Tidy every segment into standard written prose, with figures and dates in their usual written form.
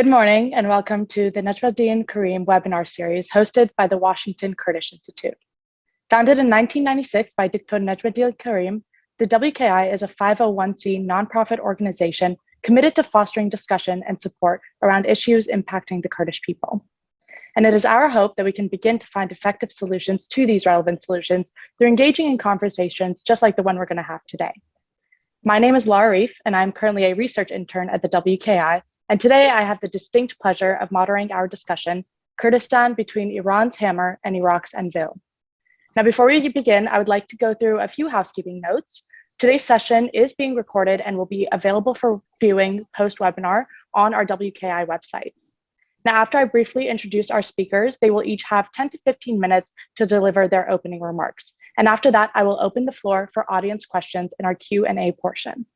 Good morning and welcome to the Najmaldin Karim webinar series hosted by the Washington Kurdish Institute. Founded in 1996 by Dr. Najmaldin Karim, the WKI is a 501c nonprofit organization committed to fostering discussion and support around issues impacting the Kurdish people. And it is our hope that we can begin to find effective solutions to these relevant solutions through engaging in conversations just like the one we're going to have today. My name is Laura Reif, and I'm currently a research intern at the WKI. And today I have the distinct pleasure of moderating our discussion, Kurdistan between Iran's hammer and Iraq's Anvil. Now, before we begin, I would like to go through a few housekeeping notes. Today's session is being recorded and will be available for viewing post-webinar on our WKI website. Now, after I briefly introduce our speakers, they will each have 10 to 15 minutes to deliver their opening remarks. And after that, I will open the floor for audience questions in our Q&A portion.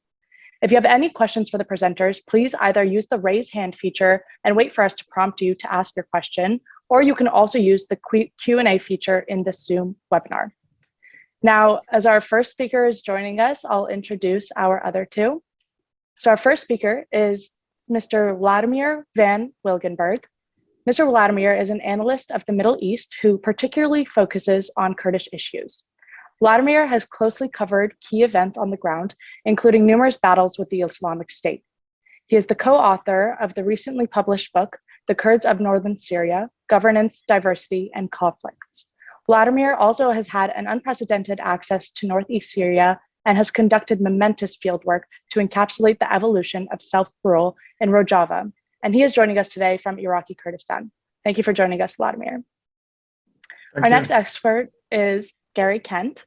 If you have any questions for the presenters, please either use the raise hand feature and wait for us to prompt you to ask your question, or you can also use the Q&A feature in the Zoom webinar. Now, as our first speaker is joining us, I'll introduce our other two. So our first speaker is Mr. Vladimir van Wilgenburg. Mr. Vladimir is an analyst of the Middle East who particularly focuses on Kurdish issues. Vladimir has closely covered key events on the ground, including numerous battles with the Islamic State. He is the co-author of the recently published book, The Kurds of Northern Syria, Governance, Diversity, and Conflicts. Vladimir also has had an unprecedented access to Northeast Syria and has conducted momentous fieldwork to encapsulate the evolution of self-rule in Rojava. And he is joining us today from Iraqi Kurdistan. Thank you for joining us, Vladimir. Our next expert is Gary Kent.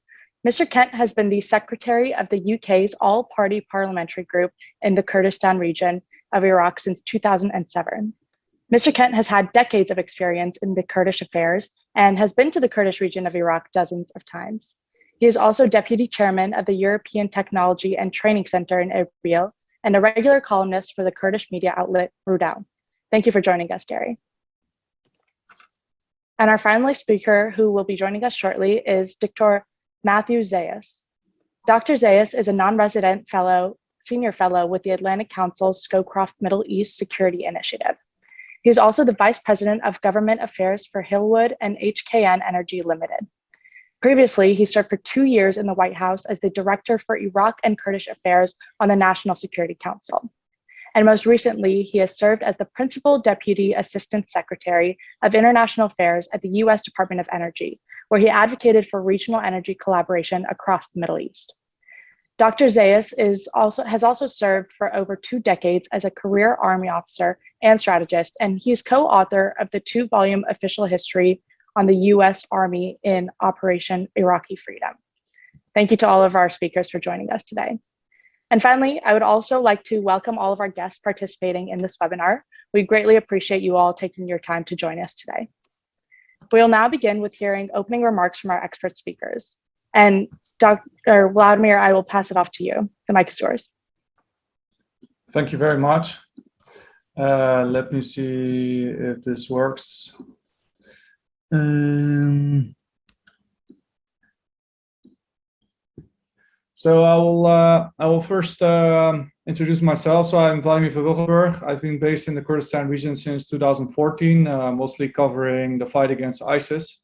Mr. Kent has been the secretary of the UK's all-party parliamentary group in the Kurdistan region of Iraq since 2007. Mr. Kent has had decades of experience in the Kurdish affairs and has been to the Kurdish region of Iraq dozens of times. He is also deputy chairman of the European Technology and Training Center in Erbil and a regular columnist for the Kurdish media outlet Rudal. Thank you for joining us, Gary. And our final speaker, who will be joining us shortly, is Dr. Matthew Zais. Dr. Zais is a non-resident senior fellow with the Atlantic Council's Scowcroft Middle East Security Initiative. He is also the vice president of government affairs for Hillwood and HKN Energy Limited. Previously, he served for 2 years in the White House as the director for Iraq and Kurdish affairs on the National Security Council. And most recently, he has served as the Principal Deputy Assistant Secretary of International Affairs at the U.S. Department of Energy, where he advocated for regional energy collaboration across the Middle East. Dr. Zais has also served for over 2 decades as a career Army officer and strategist, and he's co-author of the 2-volume official history on the U.S. Army in Operation Iraqi Freedom. Thank you to all of our speakers for joining us today. And finally, I would also like to welcome all of our guests participating in this webinar. We greatly appreciate you all taking your time to join us today. We will now begin with hearing opening remarks from our expert speakers. And Dr. Vladimir, I will pass it off to you. The mic is yours. Thank you very much. Let me see if this works. So I will first introduce myself. So I'm Vladimir van Wilgenburg. I've been based in the Kurdistan region since 2014, mostly covering the fight against ISIS,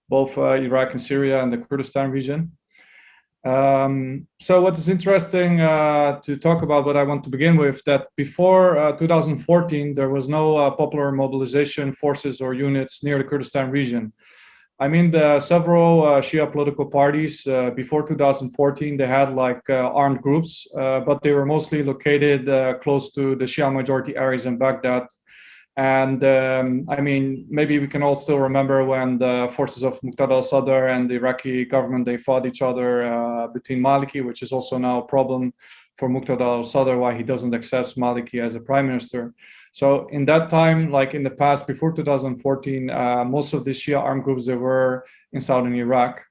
both Iraq and Syria and the Kurdistan region. So what is interesting to talk about, what I want to begin with, that before 2014, there was no popular mobilization forces or units near the Kurdistan region. I mean, the several Shia political parties before 2014, they had like armed groups, but they were mostly located close to the Shia majority areas in Baghdad. And I mean, maybe we can all still remember when the forces of Muqtada al-Sadr and the Iraqi government, they fought each other between Maliki, which is also now a problem for Muqtada al-Sadr, why he doesn't accept Maliki as a prime minister. So in that time, like in the past, before 2014, most of the Shia armed groups, they were in southern Iraq.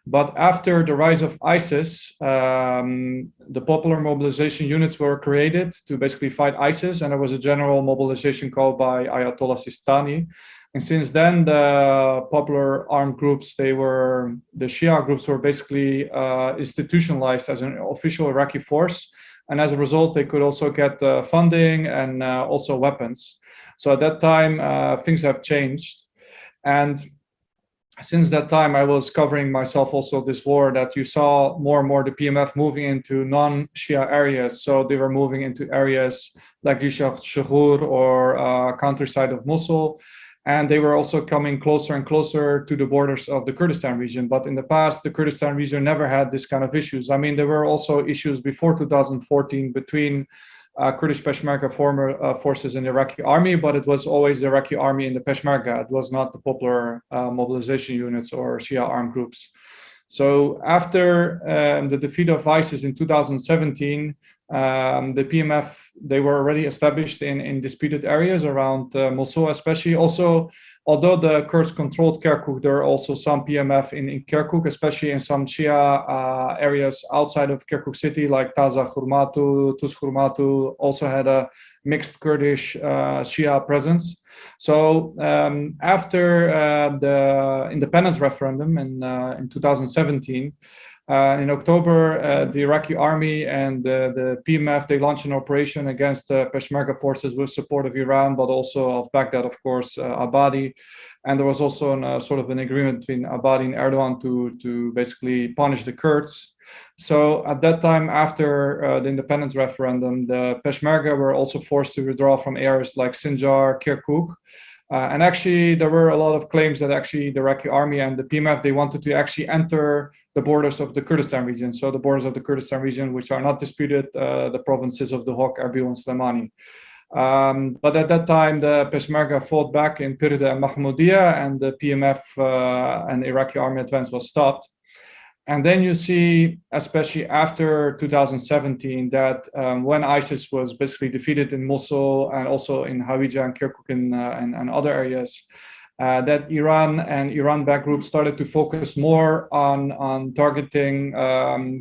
But after the rise of ISIS, the popular mobilization units were created to basically fight ISIS, and there was a general mobilization called by Ayatollah Sistani. And since then, the popular armed groups, the Shia groups were basically institutionalized as an official Iraqi force. And as a result, they could also get funding and also weapons. So at that time, things have changed. And since that time, I was covering myself also this war that you saw more and more the PMF moving into non-Shia areas. So they were moving into areas like Shahur or countryside of Mosul. And they were also coming closer and closer to the borders of the Kurdistan region. But in the past, the Kurdistan region never had this kind of issues. I mean, there were also issues before 2014 between Kurdish Peshmerga forces in the Iraqi army, but it was always the Iraqi army in the Peshmerga. It was not the popular mobilization units or Shia armed groups. So after the defeat of ISIS in 2017, the PMF, they were already established in disputed areas around Mosul, especially. Also, although the Kurds controlled Kirkuk, there are also some PMF in Kirkuk, especially in some Shia areas outside of Kirkuk city, like Taza Khurmatu, Tuz Khurmatu, also had a mixed Kurdish Shia presence. So after the independence referendum in 2017, in October, the Iraqi army and the PMF, they launched an operation against the Peshmerga forces with support of Iran, but also of Baghdad, of course, Abadi. And there was also sort of an agreement between Abadi and Erdogan to basically punish the Kurds. So at that time, after the independence referendum, the Peshmerga were also forced to withdraw from areas like Sinjar, Kirkuk. And actually, there were a lot of claims that actually the Iraqi army and the PMF, they wanted to actually enter the borders of the Kurdistan region. So the borders of the Kurdistan region, which are not disputed, the provinces of Duhok, Erbil, and Slemani. But at that time, the Peshmerga fought back in Pirda and Mahmoudiya, and the PMF and Iraqi army advance was stopped. And then you see, especially after 2017, that when ISIS was basically defeated in Mosul and also in Hawija and Kirkuk and other areas, that Iran and Iran-backed groups started to focus more on targeting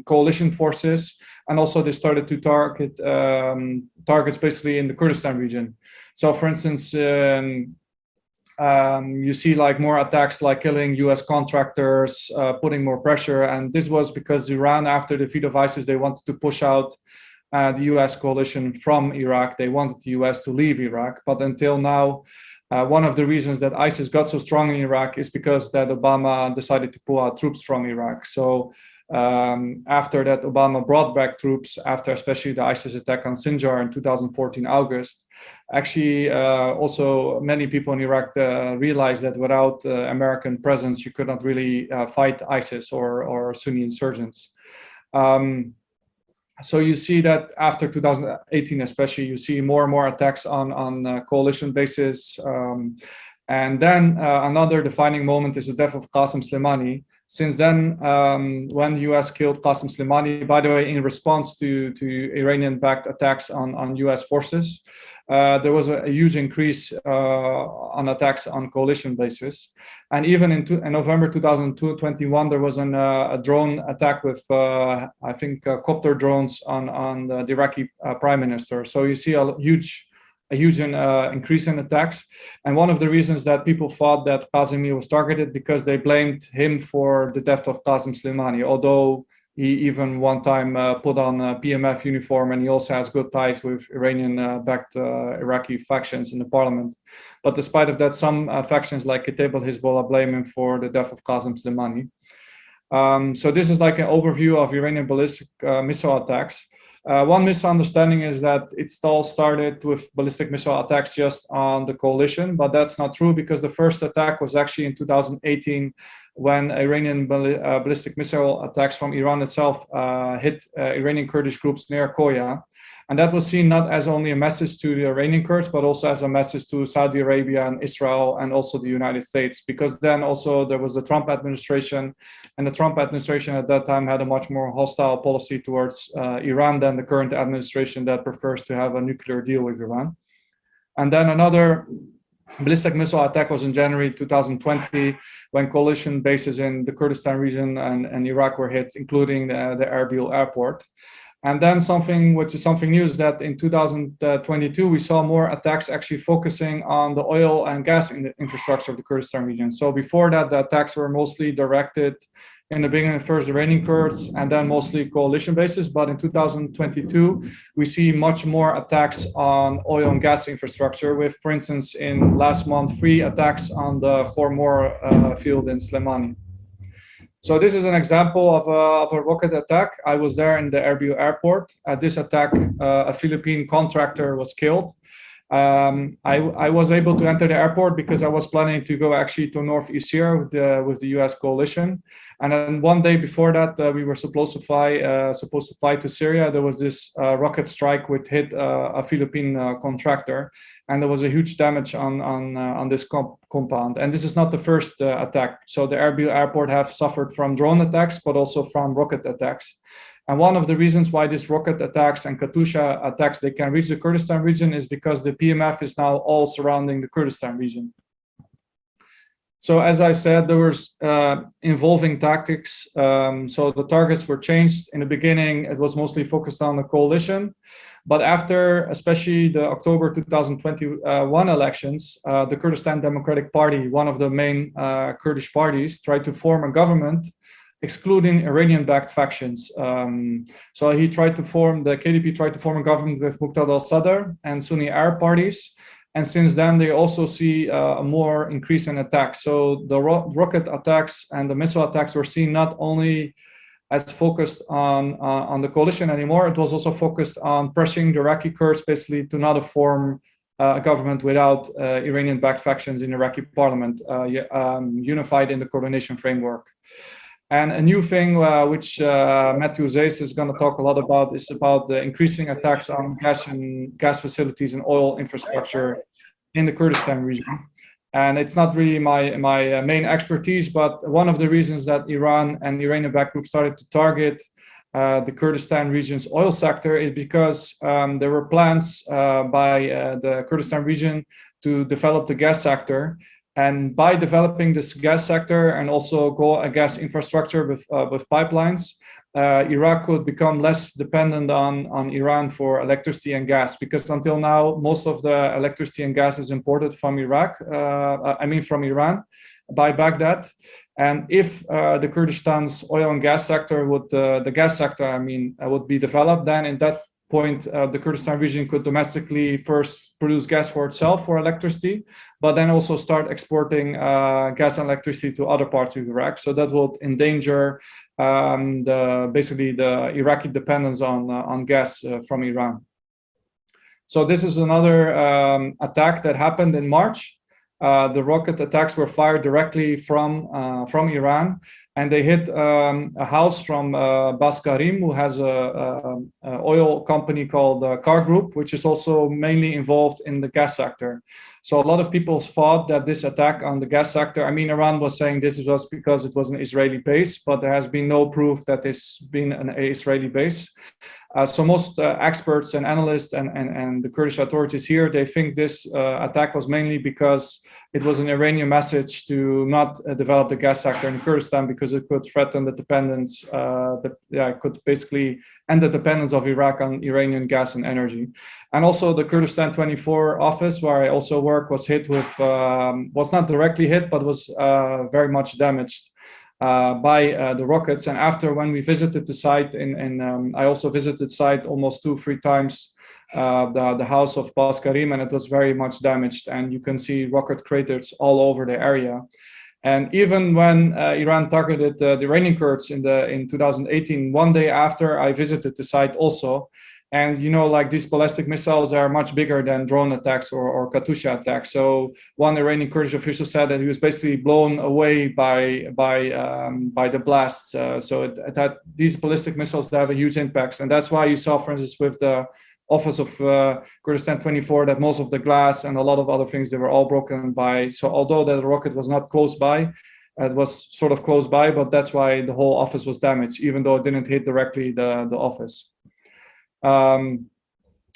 coalition forces, and also they started to target targets basically in the Kurdistan region. So, for instance, you see like more attacks like killing US contractors, putting more pressure. And this was because Iran, after the defeat of ISIS, they wanted to push out the US coalition from Iraq. They wanted the US to leave Iraq. But until now, one of the reasons that ISIS got so strong in Iraq is because that Obama decided to pull out troops from Iraq. So after that, Obama brought back troops after especially the ISIS attack on Sinjar in 2014 August. Actually, also many people in Iraq realized that without American presence, you could not really fight ISIS or Sunni insurgents. So you see that after 2018, especially, you see more and more attacks on coalition bases. And then another defining moment is the death of Qasem Soleimani. Since then, when the US killed Qasem Soleimani, by the way, in response to Iranian-backed attacks on US forces, there was a huge increase on attacks on coalition bases. And even in November 2021, there was a drone attack with, I think, copter drones on the Iraqi prime minister. So you see a huge increase in attacks. And one of the reasons that people thought that Qasemi was targeted because they blamed him for the death of Qasem Soleimani, although he even one time put on a PMF uniform, and he also has good ties with Iranian-backed Iraqi factions in the parliament. But despite of that, some factions like Kataib al-Hezbollah blame him for the death of Qasem Soleimani. So this is like an overview of Iranian ballistic missile attacks. One misunderstanding is that it all started with ballistic missile attacks just on the coalition, but that's not true because the first attack was actually in 2018 when Iranian ballistic missile attacks from Iran itself hit Iranian Kurdish groups near Koya. And that was seen not as only a message to the Iranian Kurds, but also as a message to Saudi Arabia and Israel and also the United States, because then also there was the Trump administration, and the Trump administration at that time had a much more hostile policy towards Iran than the current administration that prefers to have a nuclear deal with Iran. And then another ballistic missile attack was in January 2020 when coalition bases in the Kurdistan region and Iraq were hit, including the Erbil airport. And then something which is something new is that in 2022, we saw more attacks actually focusing on the oil and gas infrastructure of the Kurdistan region. So before that, the attacks were mostly directed in the beginning, first Iranian Kurds, and then mostly coalition bases. But in 2022, we see much more attacks on oil and gas infrastructure with, for instance, in last month, 3 attacks on the Khormor field in Slemani. So this is an example of a rocket attack. I was there in the Erbil airport. At this attack, a Philippine contractor was killed. I was able to enter the airport because I was planning to go actually to Northeast Syria with the U.S. coalition. And then one day before that, we were supposed to fly to Syria. There was this rocket strike which hit a Philippine contractor, and there was a huge damage on this compound. And this is not the first attack. So the Erbil airport have suffered from drone attacks, but also from rocket attacks. And one of the reasons why these rocket attacks and Katyusha attacks, they can reach the Kurdistan region is because the PMF is now all surrounding the Kurdistan region. So as I said, there was involving tactics. So the targets were changed. In the beginning, it was mostly focused on the coalition. But after, especially the October 2021 elections, the Kurdistan Democratic Party, one of the main Kurdish parties, tried to form a government excluding Iranian-backed factions. So the KDP tried to form a government with Muqtada al-Sadr and Sunni Arab parties. And since then, they also see a more increase in attacks. So the rocket attacks and the missile attacks were seen not only as focused on the coalition anymore, it was also focused on pressuring the Iraqi Kurds basically to not form a government without Iranian-backed factions in Iraqi parliament, unified in the coordination framework. And a new thing which Matthew Zais is going to talk a lot about is about the increasing attacks on gas facilities and oil infrastructure in the Kurdistan region. And it's not really my main expertise, but one of the reasons that Iran and Iranian-backed groups started to target the Kurdistan region's oil sector is because there were plans by the Kurdistan region to develop the gas sector. And by developing this gas sector and also gas infrastructure with pipelines, Iraq could become less dependent on Iran for electricity and gas, because until now, most of the electricity and gas is imported from from Iran by Baghdad. And if the Kurdistan's oil and gas sector would be developed, then in that point, the Kurdistan region could domestically first produce gas for itself for electricity, but then also start exporting gas and electricity to other parts of Iraq. So that would endanger the Iraqi dependence on gas from Iran. So this is another attack that happened in March. The rocket attacks were fired directly from Iran, and they hit a house from Karim, who has a oil company called Car Group, which is also mainly involved in the gas sector. So a lot of people thought that this attack on the gas sector, Iran was saying this was because it was an Israeli base, but there has been no proof that it's been an Israeli base. So most experts and analysts and the Kurdish authorities here, they think this attack was mainly because it was an Iranian message to not develop the gas sector in Kurdistan, because it could threaten the dependence, it could basically end the dependence of Iraq on Iranian gas and energy. And also the Kurdistan 24 office, where I also work, was hit with, was not directly hit, but was very much damaged by the rockets. And after, when we visited the site, I also visited the site almost 2-3 times, the house of Karim, and it was very much damaged. And you can see rocket craters all over the area. And even when Iran targeted the Iranian Kurds in 2018, one day after, I visited the site also. And these ballistic missiles are much bigger than drone attacks or Katyusha attacks. So one Iranian Kurdish official said that he was basically blown away by the blasts. So these ballistic missiles, they have a huge impact, and that's why you saw, for instance, with the office of Kurdistan 24, that most of the glass and a lot of other things, they were all broken by. So although the rocket was not close by, it was sort of close by, but that's why the whole office was damaged, even though it didn't hit directly the office. And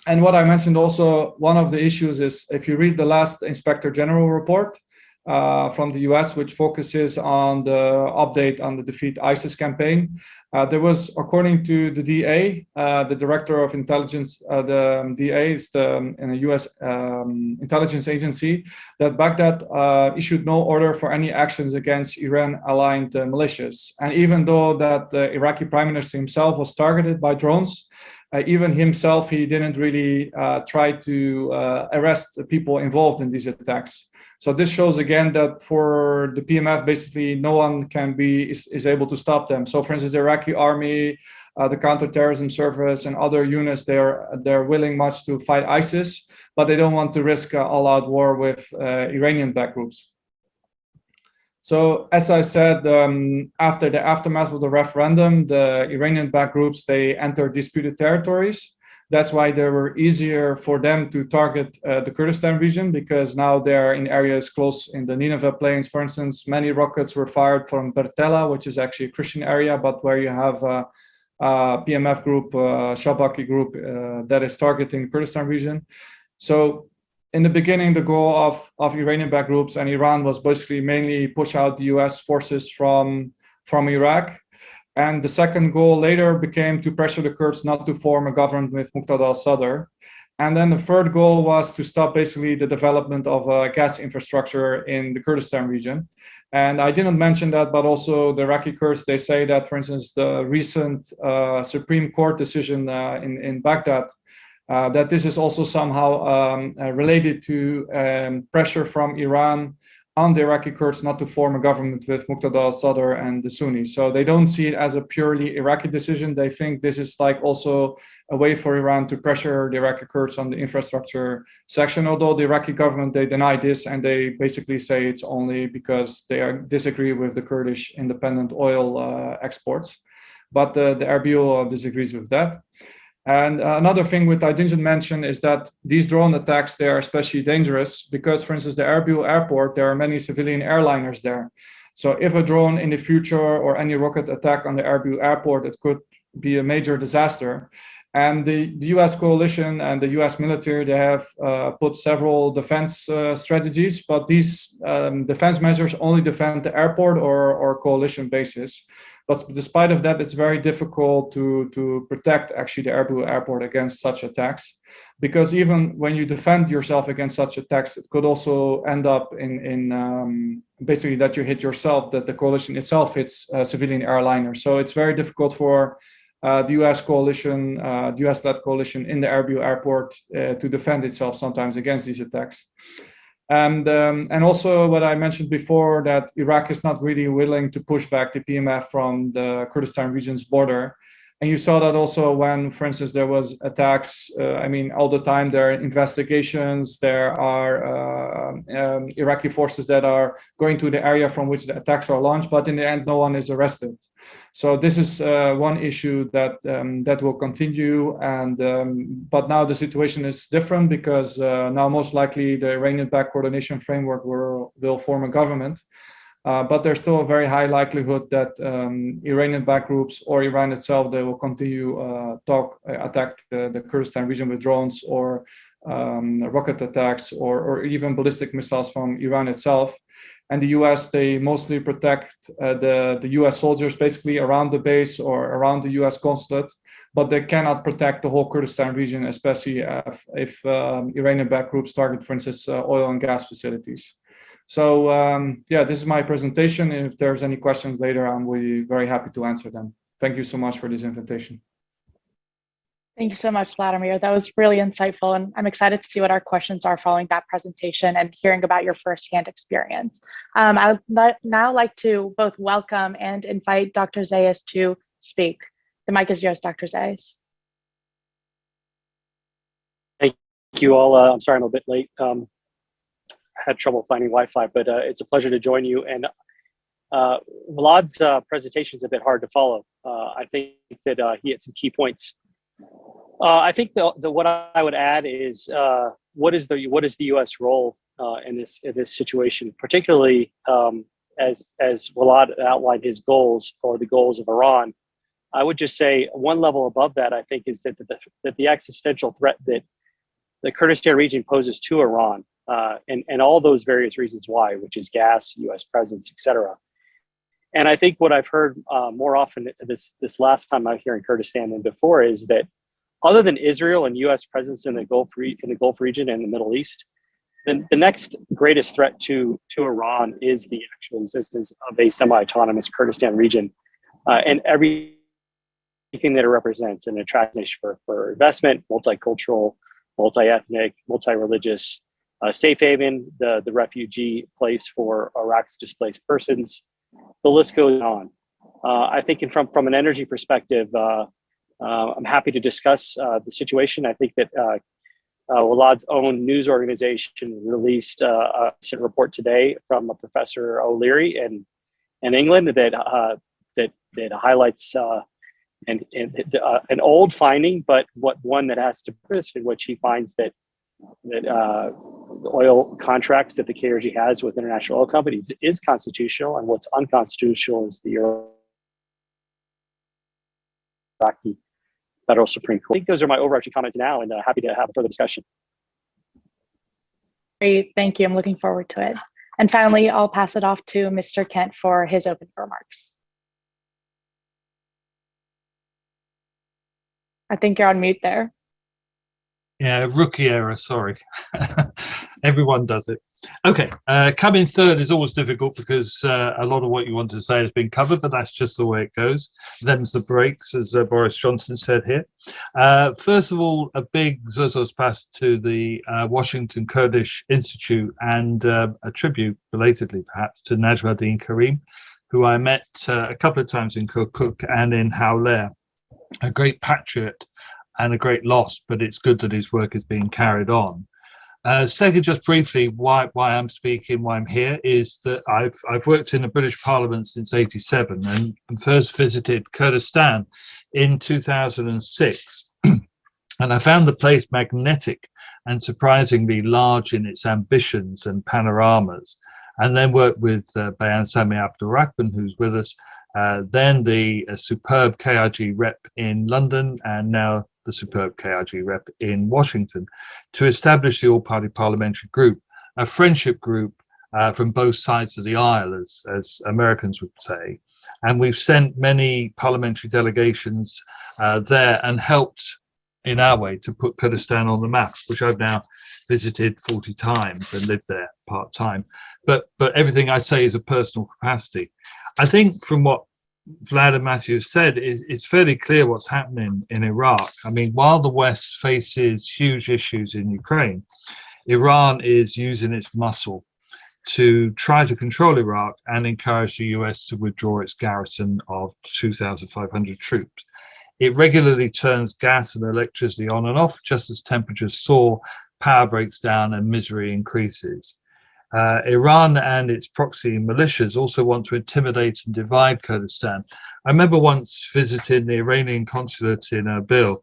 what I mentioned also, one of the issues is, if you read the last Inspector General report, from the US, which focuses on the update on the Defeat ISIS campaign. There was, according to the DA, the Director of Intelligence, the DA is in a US intelligence agency, that Baghdad issued no order for any actions against Iran-aligned militias. And even though that the Iraqi Prime Minister himself was targeted by drones, even himself, he didn't really try to arrest the people involved in these attacks. So this shows again that for the PMF, basically no one is able to stop them. So for instance, the Iraqi army, the counterterrorism service and other units, they're willing much to fight ISIS, but they don't want to risk all-out war with Iranian-backed groups. So as I said, after the aftermath of the referendum, the Iranian-backed groups, they entered disputed territories. That's why they were easier for them to target the Kurdistan region, because now they're in areas close in the Nineveh Plains. For instance, many rockets were fired from Bertella, which is actually a Christian area, but where you have a PMF group, Shabaki group that is targeting Kurdistan region. So in the beginning, the goal of Iranian-backed groups and Iran was basically mainly push out the US forces from Iraq. And the second goal later became to pressure the Kurds not to form a government with Muqtada al-Sadr. And then the third goal was to stop basically the development of a gas infrastructure in the Kurdistan region. And I didn't mention that, but also the Iraqi Kurds, they say that, for instance, the recent Supreme Court decision in Baghdad, that this is also somehow related to pressure from Iran on the Iraqi Kurds not to form a government with Muqtada al-Sadr and the Sunnis. So they don't see it as a purely Iraqi decision. They think this is like also a way for Iran to pressure the Iraqi Kurds on the infrastructure section, although the Iraqi government, they deny this, and they basically say it's only because they disagree with the Kurdish independent oil exports. But the Erbil disagrees with that. And another thing which I didn't mention is that these drone attacks, they are especially dangerous because, for instance, the Erbil airport, there are many civilian airliners there. So if a drone in the future or any rocket attack on the Erbil airport, it could be a major disaster. And the US coalition and the US military, they have put several defense strategies, but these defense measures only defend the airport or coalition bases. But despite of that, it's very difficult to protect actually the Erbil airport against such attacks, because even when you defend yourself against such attacks, it could also end up in basically that you hit yourself, that the coalition itself hits civilian airliners. So it's very difficult for the U.S. coalition, the U.S.-led coalition in the Erbil airport to defend itself sometimes against these attacks. And also what I mentioned before, that Iraq is not really willing to push back the PMF from the Kurdistan region's border. And you saw that also when, for instance, there was attacks. I mean, all the time there are investigations. There are Iraqi forces that are going to the area from which the attacks are launched, but in the end, no one is arrested. So this is one issue that will continue. And but now the situation is different because now most likely the Iranian-backed coordination framework will form a government. But there's still a very high likelihood that Iranian-backed groups or Iran itself, they will continue attack the Kurdistan region with drones or rocket attacks or even ballistic missiles from Iran itself. And the US, they mostly protect the US soldiers basically around the base or around the US consulate, but they cannot protect the whole Kurdistan region, especially if Iranian-backed groups target, for instance, oil and gas facilities. So yeah, this is my presentation. If there's any questions later, I'm very happy to answer them. Thank you so much for this invitation. Thank you so much, Vladimir. That was really insightful, and I'm excited to see what our questions are following that presentation and hearing about your firsthand experience. I would now like to both welcome and invite Dr. Zais to speak. The mic is yours, Dr. Zais. Thank you all. I'm sorry I'm a bit late. Had trouble finding Wi-Fi, but it's a pleasure to join you. And Vlad's presentation is a bit hard to follow. I think that he hit some key points. I think what I would add is what is the U.S. role in this situation, particularly as Vlad outlined his goals or the goals of Iran. I would just say one level above that, I think, is that the existential threat that the Kurdistan region poses to Iran and all those various reasons why, which is gas, U.S. presence, etc. And I think what I've heard more often this last time out here in Kurdistan than before is that other than Israel and U.S. presence in the Gulf region and the Middle East, then the next greatest threat to Iran is the actual existence of a semi-autonomous Kurdistan region and everything that it represents, an attractive nation for investment, multicultural, multi-ethnic, multi-religious, safe haven, the refugee place for Iraq's displaced persons. The list goes on. I think from an energy perspective, I'm happy to discuss the situation. I think that Walad's own news organization released a recent report today from a Professor O'Leary in England that highlights an old finding, but one that has to persist, in which he finds that the oil contracts that the KRG has with international oil companies is constitutional, and what's unconstitutional is the Iraqi Federal Supreme Court. I think those are my overarching comments now, and happy to have a further discussion. Great, thank you. I'm looking forward to it. And finally, I'll pass it off to Mr. Kent for his opening remarks. I think you're on mute there. Yeah, rookie error, sorry. Everyone does it. Okay, coming third is always difficult because a lot of what you want to say has been covered, but that's just the way it goes. Them's the breaks, as Boris Johnson said here. First of all, a big Zais pass to the Washington Kurdish Institute, and a tribute, belatedly perhaps, to Najmaldin Karim, who I met a couple of times in Kirkuk and in Hawler. A great patriot and a great loss, but it's good that his work is being carried on. Second, just briefly, why I'm speaking, why I'm here, is that I've worked in the British Parliament since '87 and first visited Kurdistan in 2006. And I found the place magnetic and surprisingly large in its ambitions and panoramas. And then worked with Bayan Sami Abdurrahman, who's with us, then the superb KRG rep in London, and now the superb KRG rep in Washington, to establish the all-party parliamentary group, a friendship group from both sides of the aisle, as Americans would say. And we've sent many parliamentary delegations there and helped in our way to put Kurdistan on the map, which I've now visited 40 times and lived there part-time. But everything I say is a personal capacity. I think from what Vlad and Matthew said, it's fairly clear what's happening in Iraq. I mean, while the West faces huge issues in Ukraine, Iran is using its muscle to try to control Iraq and encourage the US to withdraw its garrison of 2,500 troops. It regularly turns gas and electricity on and off just as temperatures soar, power breaks down, and misery increases. Iran and its proxy militias also want to intimidate and divide Kurdistan. I remember once visiting the Iranian consulate in Erbil.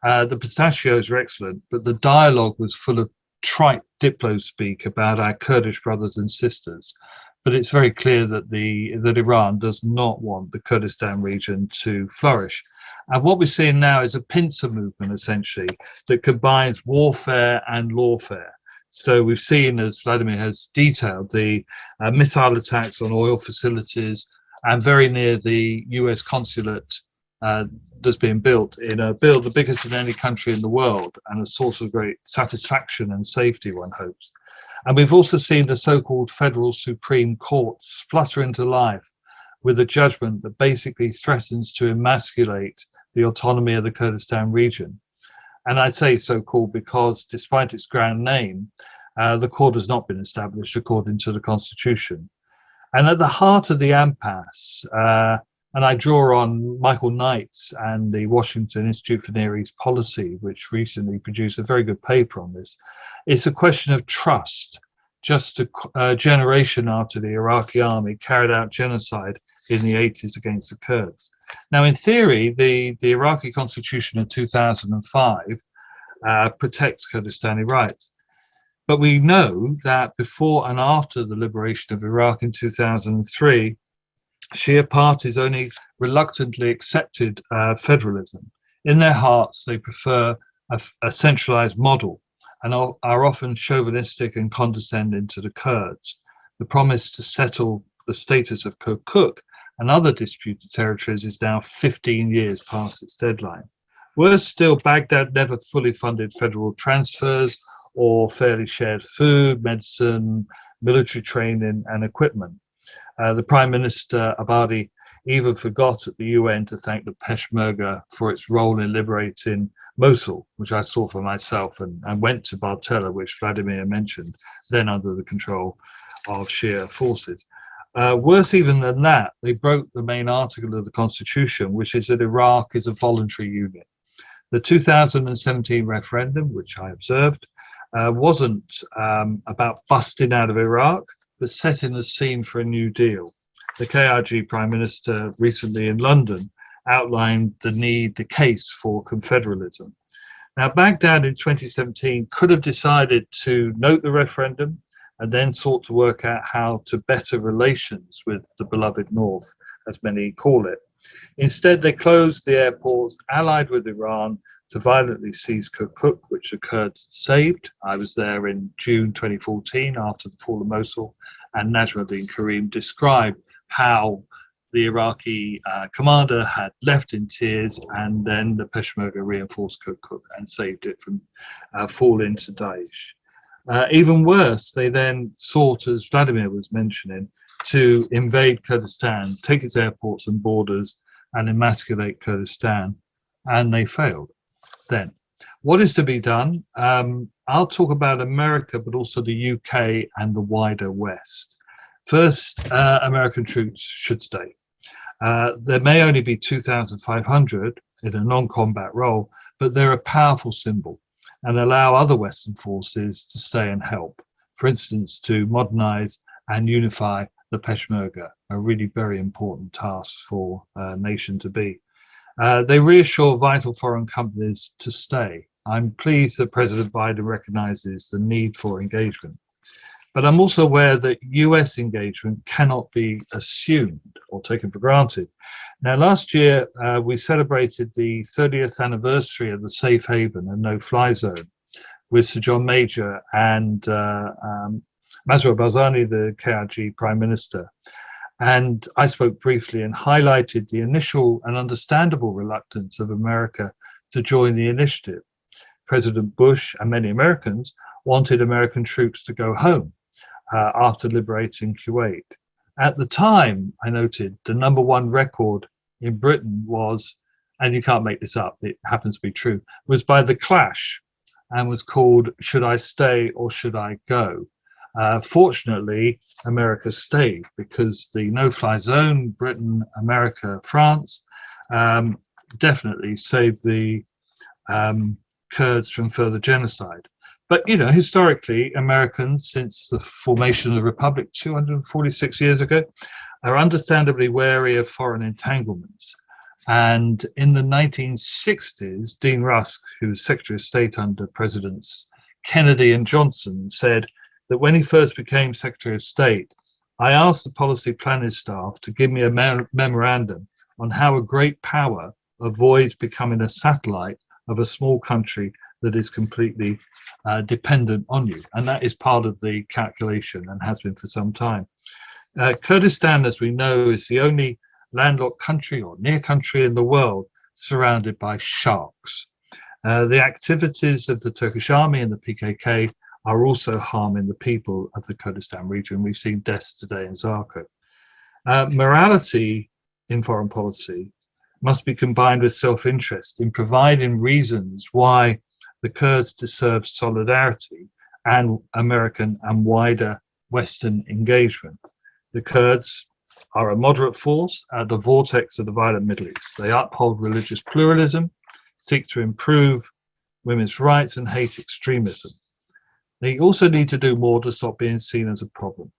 The pistachios are excellent, but the dialogue was full of trite diplo speak about our Kurdish brothers and sisters. But it's very clear that Iran does not want the Kurdistan region to flourish. And what we're seeing now is a pincer movement, essentially, that combines warfare and lawfare. So we've seen, as Vladimir has detailed, the missile attacks on oil facilities, and very near the US consulate that's being built in Erbil, the biggest in any country in the world, and a source of great satisfaction and safety, one hopes. And we've also seen the so-called Federal Supreme Court splutter into life with a judgment that basically threatens to emasculate the autonomy of the Kurdistan region. And I say so-called because, despite its grand name, the court has not been established according to the Constitution. And at the heart of the impasse, and I draw on Michael Knight's and the Washington Institute for Near East Policy, which recently produced a very good paper on this, it's a question of trust. Just a generation after the Iraqi army carried out genocide in the 80s against the Kurds. Now, in theory, the Iraqi constitution of 2005 protects Kurdistani rights. But we know that before and after the liberation of Iraq in 2003, Shia parties only reluctantly accepted federalism. In their hearts, they prefer a centralized model. and are often chauvinistic and condescending to the Kurds. The promise to settle the status of Kirkuk and other disputed territories is now 15 years past its deadline. Worse still, Baghdad never fully funded federal transfers or fairly shared food, medicine, military training and equipment. The Prime Minister Abadi even forgot at the UN to thank the Peshmerga for its role in liberating Mosul, which I saw for myself, and went to Bartella, which Vladimir mentioned, then under the control of Shia forces. Worse even than that, they broke the main article of the Constitution, which is that Iraq is a voluntary unit. The 2017 referendum, which I observed, wasn't about busting out of Iraq, but setting the scene for a new deal. The KRG Prime Minister recently in London outlined the case for confederalism. Now, Baghdad in 2017 could have decided to note the referendum and then sought to work out how to better relations with the beloved North, as many call it. Instead, they closed the airports, allied with Iran, to violently seize Kirkuk, which the Kurds saved. I was there in June 2014 after the fall of Mosul, and Najmaldin Karim described how the Iraqi commander had left in tears, and then the Peshmerga reinforced Kirkuk and saved it from falling to Daesh. Even worse, they then sought, as Vladimir was mentioning, to invade Kurdistan, take its airports and borders, and emasculate Kurdistan, and they failed. Then, what is to be done? I'll talk about America, but also the UK and the wider West. First, American troops should stay. There may only be 2,500 in a non-combat role, but they're a powerful symbol and allow other Western forces to stay and help. For instance, to modernize and unify the Peshmerga, a really very important task for a nation to be. They reassure vital foreign companies to stay. I'm pleased that President Biden recognizes the need for engagement. But I'm also aware that US engagement cannot be assumed or taken for granted. Now, last year, we celebrated the 30th anniversary of the safe haven and no-fly zone with Sir John Major and Masroor Barzani, the KRG Prime Minister. And I spoke briefly and highlighted the initial and understandable reluctance of America to join the initiative. President Bush and many Americans wanted American troops to go home after liberating Kuwait. At the time, I noted, the #1 record in Britain was, and you can't make this up, it happens to be true, was by The Clash and was called Should I Stay or Should I Go? Fortunately, America stayed because the no-fly zone, Britain, America, France, definitely saved the Kurds from further genocide. But, you know, historically, Americans, since the formation of the Republic 246 years ago, are understandably wary of foreign entanglements. And in the 1960s, Dean Rusk, who was Secretary of State under Presidents Kennedy and Johnson, said that when he first became Secretary of State, I asked the policy planning staff to give me a memorandum on how a great power avoids becoming a satellite of a small country that is completely dependent on you. And that is part of the calculation and has been for some time. Kurdistan, as we know, is the only landlocked country or near country in the world surrounded by sharks. The activities of the Turkish army and the PKK are also harming the people of the Kurdistan region. We've seen deaths today in Zarqa. Morality in foreign policy must be combined with self-interest in providing reasons why the Kurds deserve solidarity and American and wider Western engagement. The Kurds are a moderate force at the vortex of the violent Middle East. They uphold religious pluralism, seek to improve women's rights and hate extremism. They also need to do more to stop being seen as a problem.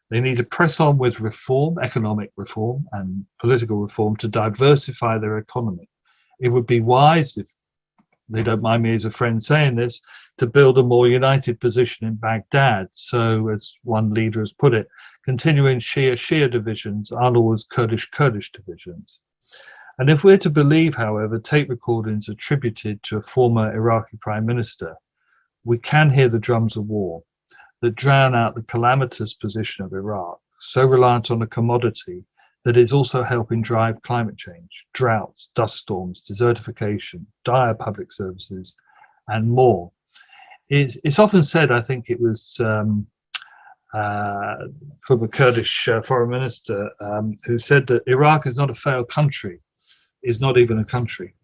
They need to press on with reform, economic reform and political reform to diversify their economy. It would be wise, if they don't mind me as a friend saying this, to build a more united position in Baghdad. So, as one leader has put it, continuing Shia divisions aren't always Kurdish divisions. And if we're to believe, however, tape recordings attributed to a former Iraqi prime minister, we can hear the drums of war that drown out the calamitous position of Iraq, so reliant on a commodity that is also helping drive climate change, droughts, dust storms, desertification, dire public services, and more. It's often said, I think it was from a Kurdish foreign minister who said that Iraq is not a failed country, is not even a country.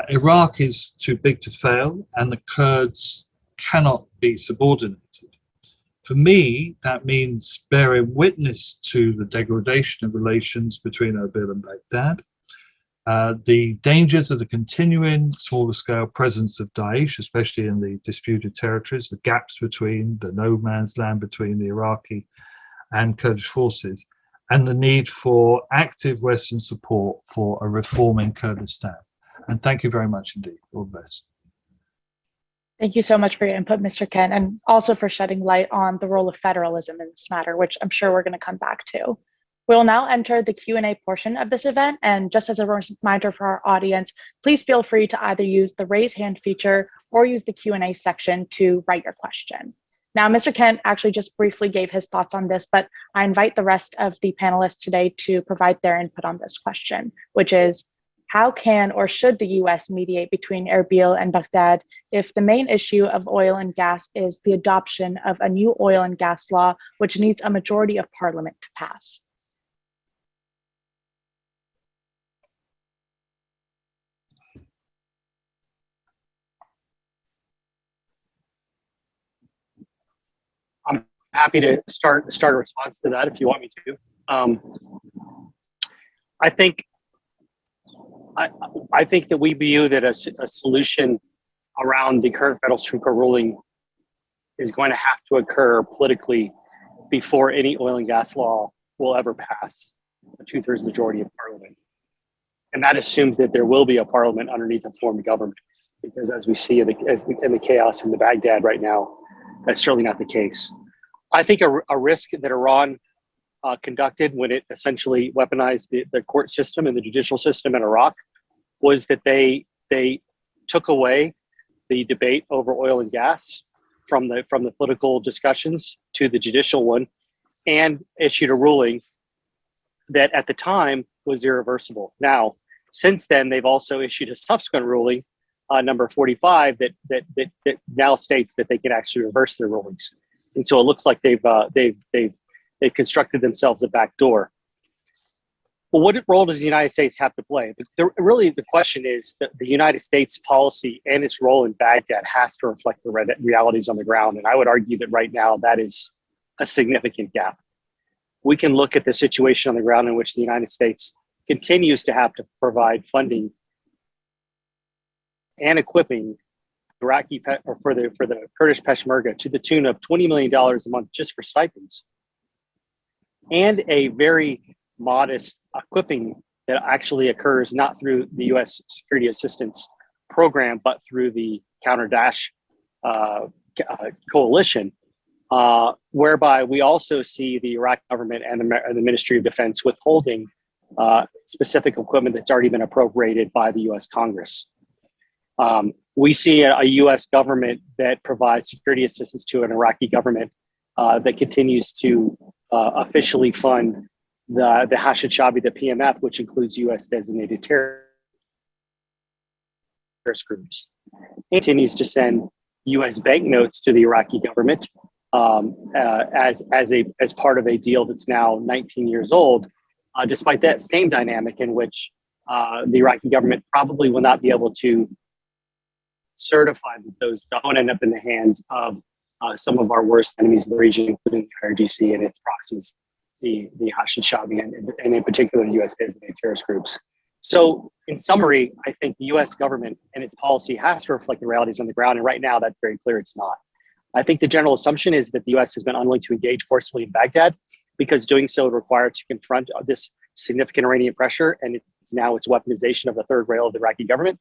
Iraq is too big to fail, and the Kurds cannot be subordinated. For me, that means bearing witness to the degradation of relations between Erbil and Baghdad, the dangers of the continuing smaller scale presence of Daesh, especially in the disputed territories, the gaps between the no man's land between the Iraqi and Kurdish forces, and the need for active Western support for a reforming Kurdistan. And thank you very much indeed. All the best. Thank you so much for your input, Mr. Kent, and also for shedding light on the role of federalism in this matter, which I'm sure we're going to come back to. We'll now enter the Q&A portion of this event, and just as a reminder for our audience, please feel free to either use the raise hand feature or use the Q&A section to write your question. Now, Mr. Kent actually just briefly gave his thoughts on this, but I invite the rest of the panelists today to provide their input on this question, which is, how can or should the US mediate between Erbil and Baghdad if the main issue of oil and gas is the adoption of a new oil and gas law, which needs a majority of parliament to pass? I'm happy to start a response to that if you want me to. I think that we view that a solution around the current federal Supreme Court ruling is going to have to occur politically before any oil and gas law will ever pass a 2/3 majority of parliament. And that assumes that there will be a parliament underneath a form of government, because as we see in the chaos in the Baghdad right now, that's certainly not the case. I think a risk that Iran conducted when it essentially weaponized the court system and the judicial system in Iraq was that they took away the debate over oil and gas from the political discussions to the judicial one, and issued a ruling that at the time was irreversible. Now, since then, they've also issued a subsequent ruling, number 45, that now states that they can actually reverse their rulings. And so it looks like they've constructed themselves a back door. Well, what role does the United States have to play? Really, the question is that the United States policy and its role in Baghdad has to reflect the realities on the ground. And I would argue that right now that is a significant gap. We can look at the situation on the ground in which the United States continues to have to provide funding and equipping Iraqi for the Kurdish Peshmerga to the tune of $20 million a month just for stipends, and a very modest equipping that actually occurs not through the U.S. security assistance program, but through the Counter Daesh coalition, whereby we also see the Iraqi government and the Ministry of Defense withholding specific equipment that's already been appropriated by the U.S. Congress. We see a U.S. government that provides security assistance to an Iraqi government that continues to officially fund the Hashid Shabi, the PMF, which includes U.S. designated terrorist groups. It continues to send U.S. banknotes to the Iraqi government as part of a deal that's now 19 years old, despite that same dynamic in which the Iraqi government probably will not be able to certify that those don't end up in the hands of some of our worst enemies in the region, including the IRGC and its proxies, the Hashid Shabi, and in particular, U.S. designated terrorist groups. So in summary, I think the U.S. government and its policy has to reflect the realities on the ground. And right now, that's very clear it's not. I think the general assumption is that the U.S. has been unwilling to engage forcefully in Baghdad because doing so would require to confront this significant Iranian pressure. And it's now its weaponization of the third rail of the Iraqi government.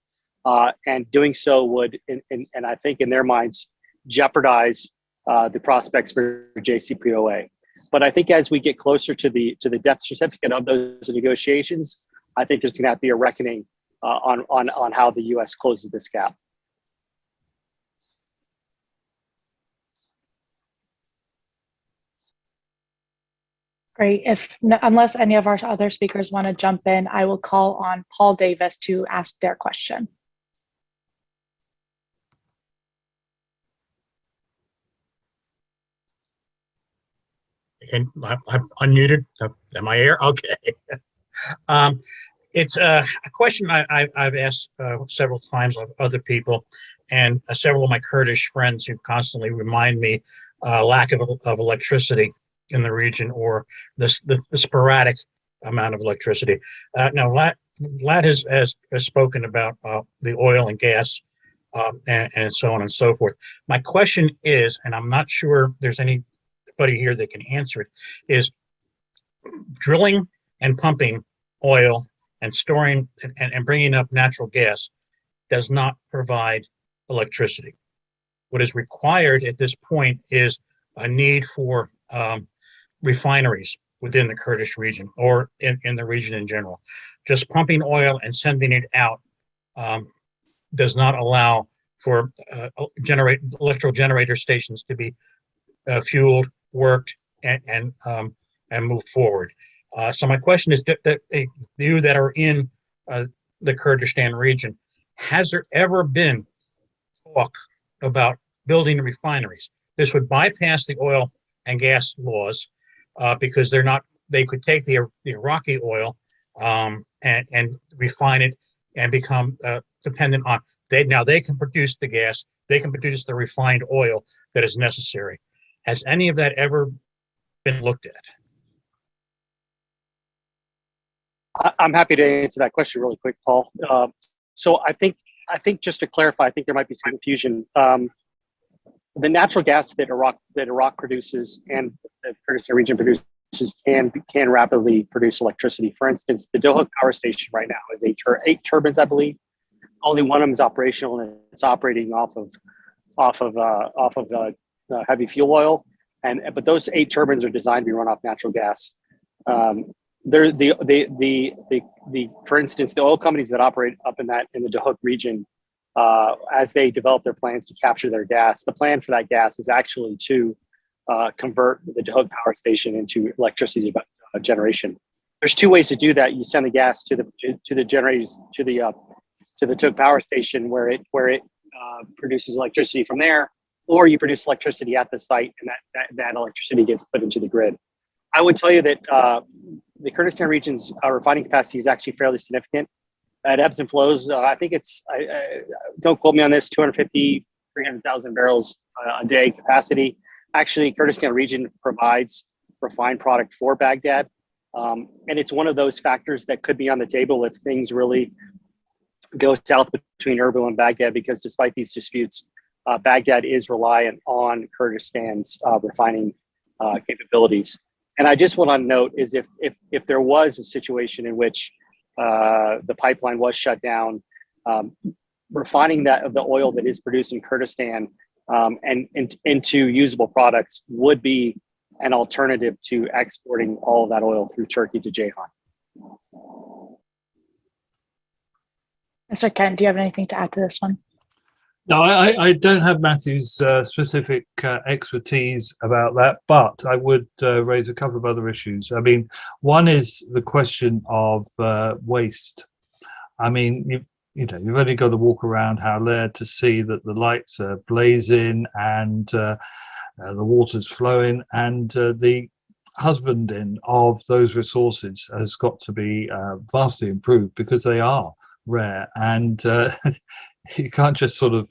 And doing so would, and I think in their minds, jeopardize the prospects for JCPOA. But I think as we get closer to the death certificate of those negotiations, I think there's going to have to be a reckoning on how the U.S. closes this gap. Great. Unless any of our other speakers want to jump in, I will call on Paul Davis to ask their question. And I'm unmuted. Am I here? Okay. It's a question I've asked several times of other people, and several of my Kurdish friends who constantly remind me lack of electricity in the region, or the sporadic amount of electricity. Now, Vlad has spoken about the oil and gas and so on and so forth. My question is, and I'm not sure there's anybody here that can answer it, is drilling and pumping oil and storing and bringing up natural gas does not provide electricity. What is required at this point is a need for refineries within the Kurdish region, or in the region in general. Just pumping oil and sending it out does not allow for electrical generator stations to be fueled, worked, and move forward. So my question is, you that are in the Kurdistan region, has there ever been talk about building refineries? This would bypass the oil and gas laws because they could take the Iraqi oil and refine it and become dependent on, they can produce the gas, they can produce the refined oil that is necessary. Has any of that ever been looked at? I'm happy to answer that question really quick, Paul. So I think just to clarify, I think there might be some confusion. The natural gas that Iraq produces and the Kurdistan region produces can rapidly produce electricity. For instance, the Dohuk power station right now is 8 turbines, I believe. Only one of them is operational, and it's operating off of heavy fuel oil. But those 8 turbines are designed to be run off natural gas. For instance, the oil companies that operate up in the Dohuk region, as they develop their plans to capture their gas, the plan for that gas is actually to convert the Dohuk power station into electricity generation. There's 2 ways to do that. You send the gas to the generators to the Dohuk power station where it produces electricity from there, or you produce electricity at the site, and that electricity gets put into the grid. I would tell you that the Kurdistan region's refining capacity is actually fairly significant. It ebbs and flows. I think it's, don't quote me on this, 250, 300,000 barrels a day capacity. Actually, Kurdistan region provides refined product for Baghdad. And it's one of those factors that could be on the table if things really go south between Erbil and Baghdad, because despite these disputes, Baghdad is reliant on Kurdistan's refining capabilities. And I just want to note is if there was a situation in which the pipeline was shut down, refining the oil that is produced in Kurdistan and into usable products would be an alternative to exporting all of that oil through Turkey to Ceyhan. Mr. Kent, do you have anything to add to this one? No, I don't have Matthew's specific expertise about that, but I would raise a couple of other issues. I mean, one is the question of waste. I mean, you've only got to walk around Howler to see that the lights are blazing and the water's flowing, and the husbanding of those resources has got to be vastly improved, because they are rare, and you can't just sort of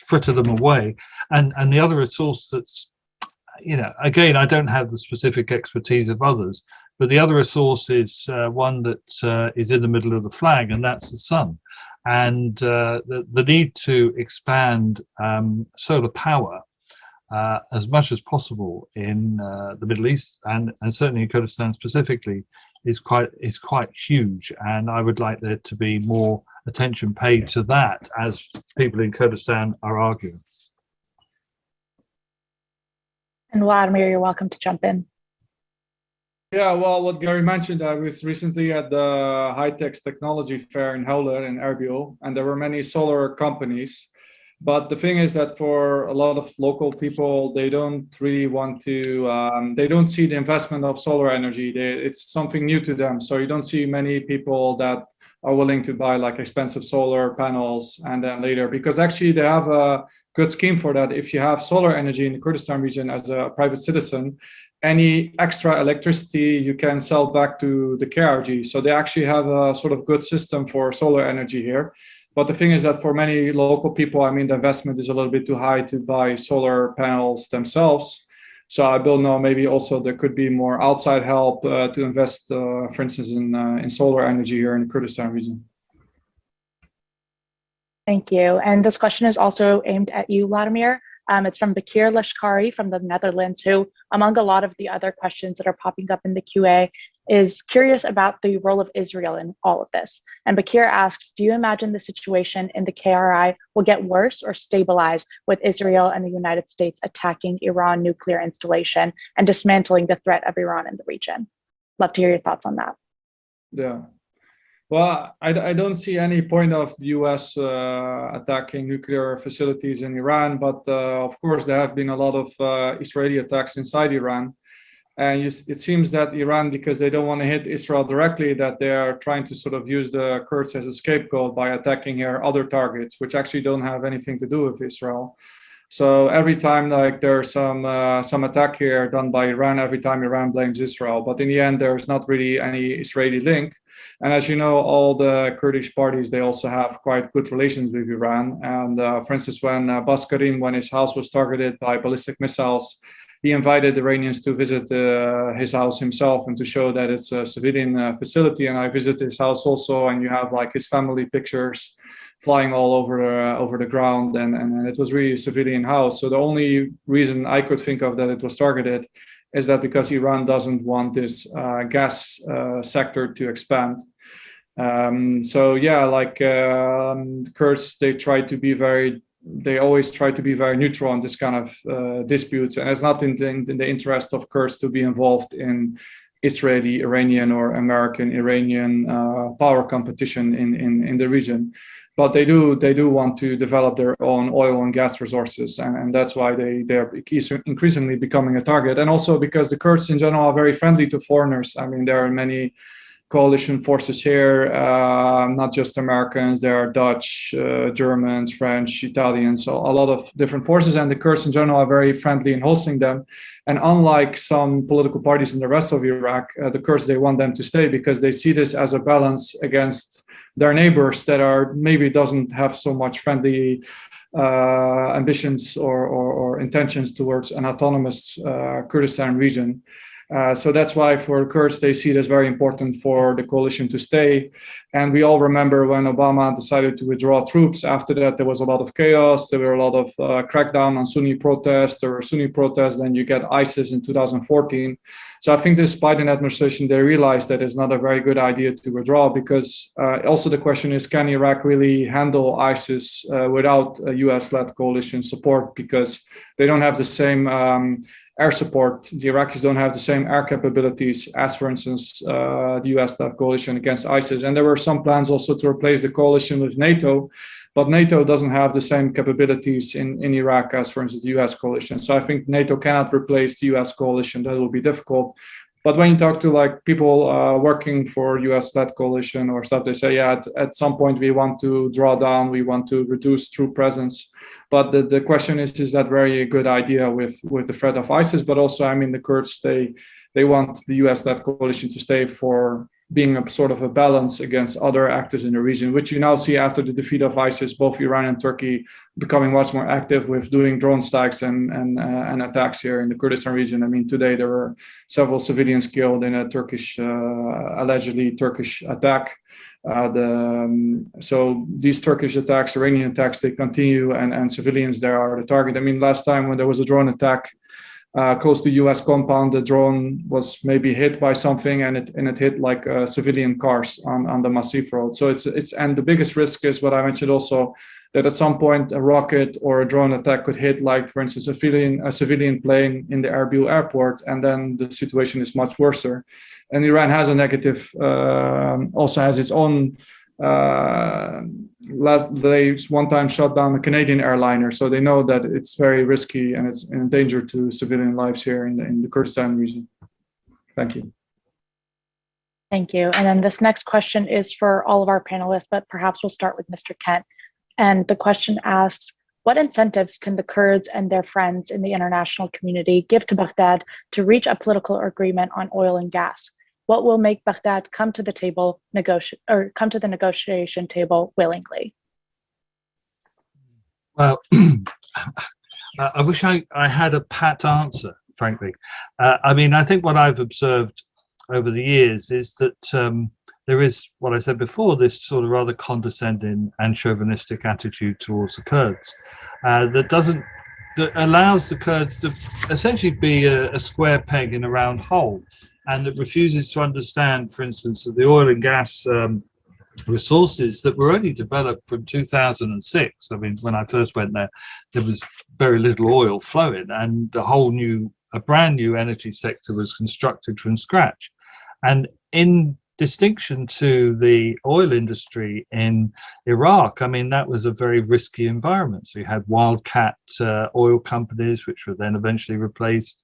fritter them away. And the other resource that's, again, I don't have the specific expertise of others, but the other resource is one that is in the middle of the flag, and that's the sun. And the need to expand solar power as much as possible in the Middle East, and certainly in Kurdistan specifically, is quite huge. And I would like there to be more attention paid to that, as people in Kurdistan are arguing. And Vladimir, you're welcome to jump in. Yeah, well, what Gary mentioned, I was recently at the High-Tech Technology Fair in Howler in Erbil, and there were many solar companies But the thing is that for a lot of local people, they don't really want to, they don't see the investment of solar energy. It's something new to them. So you don't see many people that are willing to buy like expensive solar panels and then later, because actually they have a good scheme for that. If you have solar energy in the Kurdistan region as a private citizen, any extra electricity you can sell back to the KRG. So they actually have a sort of good system for solar energy here. But the thing is that for many local people, I mean, the investment is a little bit too high to buy solar panels themselves. So I don't know, maybe also there could be more outside help to invest, for instance, in solar energy here in the Kurdistan region. Thank you. And this question is also aimed at you, Vladimir. It's from Bakir Lashkari from the Netherlands, who, among a lot of the other questions that are popping up in the QA, is curious about the role of Israel in all of this. And Bakir asks, do you imagine the situation in the KRI will get worse or stabilize with Israel and the United States attacking Iran nuclear installation and dismantling the threat of Iran in the region? Love to hear your thoughts on that. Yeah. Well, I don't see any point of the US attacking nuclear facilities in Iran, but of course there have been a lot of Israeli attacks inside Iran. And it seems that Iran, because they don't want to hit Israel directly, that they are trying to sort of use the Kurds as a scapegoat by attacking here other targets, which actually don't have anything to do with Israel. So every time like there's some attack here done by Iran, every time Iran blames Israel. But in the end, there's not really any Israeli link. And as you know, all the Kurdish parties, they also have quite good relations with Iran. And for instance, when Karim, when his house was targeted by ballistic missiles, he invited Iranians to visit his house himself and to show that it's a civilian facility. And I visited his house also, and you have like his family pictures flying all over the ground, and it was really a civilian house. So the only reason I could think of that it was targeted is that because Iran doesn't want this gas sector to expand. So yeah, like Kurds, they always try to be very neutral on this kind of disputes, and it's not in the interest of Kurds to be involved in Israeli, Iranian, or American-Iranian power competition in the region. But they do want to develop their own oil and gas resources, and that's why they're increasingly becoming a target. And also because the Kurds in general are very friendly to foreigners. I mean, there are many coalition forces here, not just Americans. There are Dutch, Germans, French, Italians, so a lot of different forces. And the Kurds in general are very friendly in hosting them. And unlike some political parties in the rest of Iraq, the Kurds, they want them to stay because they see this as a balance against their neighbors that are maybe doesn't have so much friendly ambitions or intentions towards an autonomous Kurdistan region. So that's why for Kurds, they see it as very important for the coalition to stay. And we all remember when Obama decided to withdraw troops. After that, there was a lot of chaos. There were a lot of crackdown on Sunni protests. There were Sunni protests. Then you get ISIS in 2014. So I think this Biden administration, they realized that it's not a very good idea to withdraw, because also the question is, can Iraq really handle ISIS without a US-led coalition support? Because they don't have the same air support. The Iraqis don't have the same air capabilities as, for instance, the US-led coalition against ISIS. And there were some plans also to replace the coalition with NATO, but NATO doesn't have the same capabilities in Iraq as, for instance, the US coalition. So I think NATO cannot replace the US coalition. That will be difficult. But when you talk to like people working for US-led coalition or stuff, they say, yeah, at some point we want to draw down, we want to reduce troop presence. But the question is that very a good idea with the threat of ISIS? But also, I mean, the Kurds, they want the US-led coalition to stay for being a sort of a balance against other actors in the region, which you now see after the defeat of ISIS, both Iran and Turkey becoming much more active with doing drone strikes and attacks here in the Kurdistan region. I mean, today there were several civilians killed in a allegedly Turkish attack. So these Turkish attacks, Iranian attacks, they continue, and civilians there are the target. I mean, last time when there was a drone attack close to US compound, the drone was maybe hit by something, and it hit like civilian cars on the Massif road. So it's and the biggest risk is what I mentioned also, that at some point a rocket or a drone attack could hit, like for instance, a civilian plane in the Erbil airport, and then the situation is much worse. And Iran has a negative, also has its own they one time shot down a Canadian airliner, so they know that it's very risky and it's in danger to civilian lives here in the Kurdistan region. Thank you. Thank you. And then this next question is for all of our panelists, but perhaps we'll start with Mr. Kent. And the question asks, what incentives can the Kurds and their friends in the international community give to Baghdad to reach a political agreement on oil and gas? What will make Baghdad come to the table, come to the negotiation table willingly? Well, I wish I had a pat answer, frankly. I mean, I think what I've observed over the years is that there is, what I said before, this sort of rather condescending and chauvinistic attitude towards the Kurds that allows the Kurds to essentially be a square peg in a round hole, and that refuses to understand, for instance, that the oil and gas resources that were only developed from 2006. I mean, when I first went there, there was very little oil flowing, and a brand new energy sector was constructed from scratch. And in distinction to the oil industry in Iraq, I mean, that was a very risky environment. So you had wildcat oil companies, which were then eventually replaced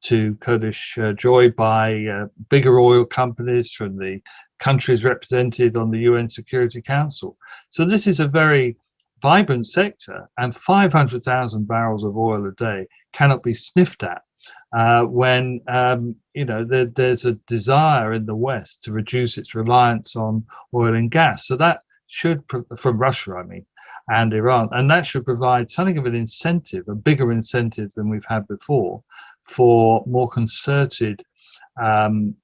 to Kurdish joy by bigger oil companies from the countries represented on the UN Security Council. So this is a very vibrant sector, and 500,000 barrels of oil a day cannot be sniffed at when there's a desire in the West to reduce its reliance on oil and gas. So that should, from Russia, I mean, and Iran, and that should provide something of an incentive, a bigger incentive than we've had before, for more concerted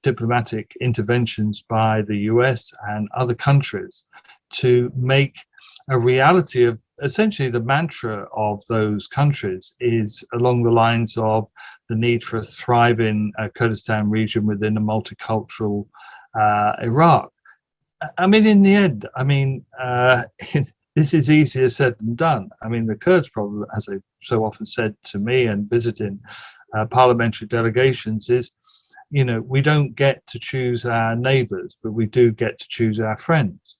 diplomatic interventions by the US and other countries to make a reality of essentially the mantra of those countries is along the lines of the need for a thriving Kurdistan region within a multicultural Iraq. I mean, in the end, I mean, this is easier said than done. I mean, the Kurds problem, as they've so often said to me and visiting parliamentary delegations, is, we don't get to choose our neighbors, but we do get to choose our friends.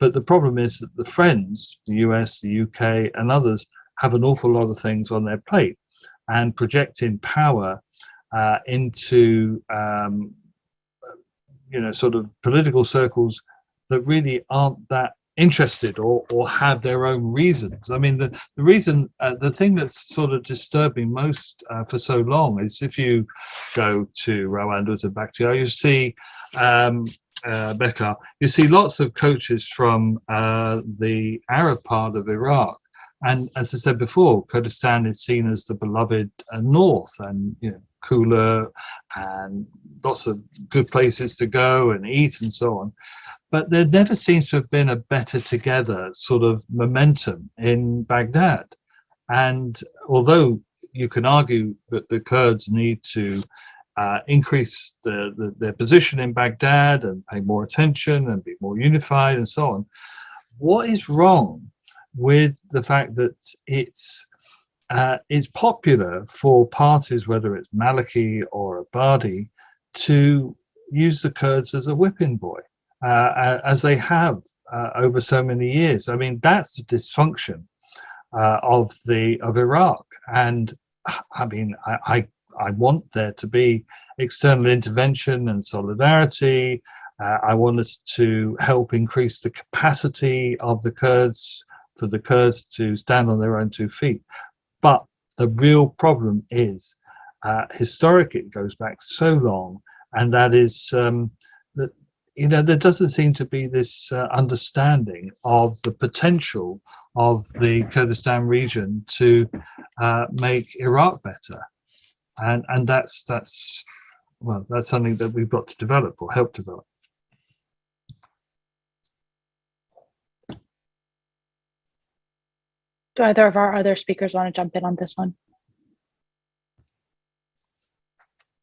But the problem is that the friends, the US, the UK, and others, have an awful lot of things on their plate, and projecting power into, sort of political circles that really aren't that interested or have their own reasons. I mean, the reason, the thing that's sort of disturbing most for so long is if you go to Rwanda, to Bakhtiar, you see Becca, you see lots of coaches from the Arab part of Iraq. And as I said before, Kurdistan is seen as the beloved north, and cooler and lots of good places to go and eat and so on. But there never seems to have been a better together sort of momentum in Baghdad. And although you can argue that the Kurds need to increase their position in Baghdad and pay more attention and be more unified and so on, what is wrong with the fact that it's popular for parties, whether it's Maliki or Abadi, to use the Kurds as a whipping boy, as they have over so many years? I mean, that's the dysfunction of Iraq. And I mean, I want there to be external intervention and solidarity. I want us to help increase the capacity of the Kurds, for the Kurds to stand on their own 2 feet. But the real problem is historic. It goes back so long, and that is that there doesn't seem to be this understanding of the potential of the Kurdistan region to make Iraq better, and that's something that we've got to develop or help develop. Do either of our other speakers want to jump in on this one?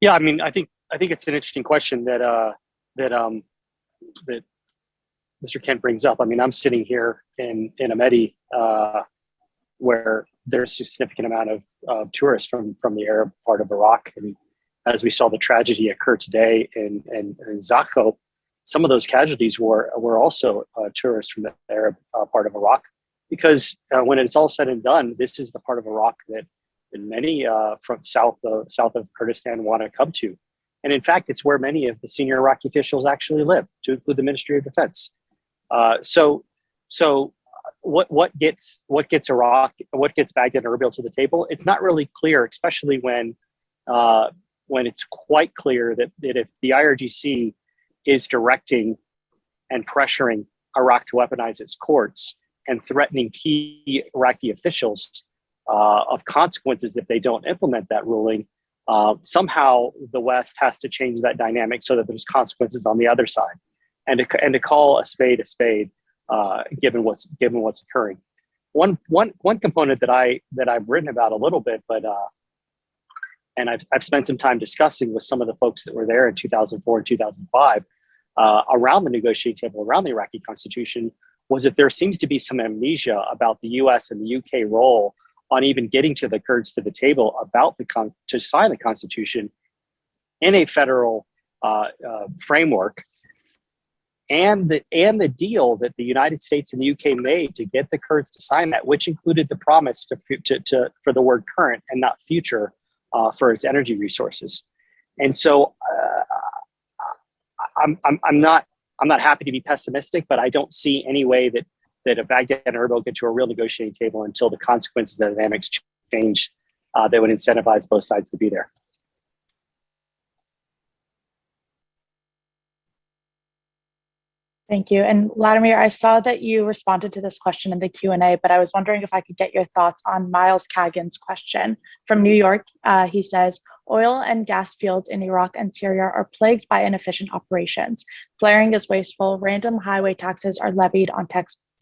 Yeah, I mean, I think it's an interesting question that Mr. Kent brings up. I mean, I'm sitting here in Amedi, where there's a significant amount of tourists from the Arab part of Iraq, and as we saw the tragedy occur today in Zakho, some of those casualties were also tourists from the Arab part of Iraq, because when it's all said and done, this is the part of Iraq that many from south of Kurdistan want to come to. And in fact, it's where many of the senior Iraqi officials actually live, to include the Ministry of Defense. So what gets Iraq, what gets Baghdad and Erbil to the table? It's not really clear, especially when it's quite clear that if the IRGC is directing and pressuring Iraq to weaponize its courts and threatening key Iraqi officials of consequences if they don't implement that ruling, somehow the West has to change that dynamic so that there's consequences on the other side, and to call a spade, given what's occurring. One component that I've written about a little bit, but and I've spent some time discussing with some of the folks that were there in 2004 and 2005 around the negotiating table, around the Iraqi constitution, was that there seems to be some amnesia about the US and the UK role on even getting to the Kurds to the table about to sign the constitution in a federal framework, and the deal that the United States and the UK made to get the Kurds to sign that, which included the promise for the word current and not future for its energy resources. And so I'm not happy to be pessimistic, but I don't see any way that a Baghdad and Erbil get to a real negotiating table until the consequences of the dynamics change that would incentivize both sides to be there. Thank you. And Vladimir, I saw that you responded to this question in the Q&A, but I was wondering if I could get your thoughts on Miles Kagan's question from New York. He says, oil and gas fields in Iraq and Syria are plagued by inefficient operations. Flaring is wasteful. Random highway taxes are levied on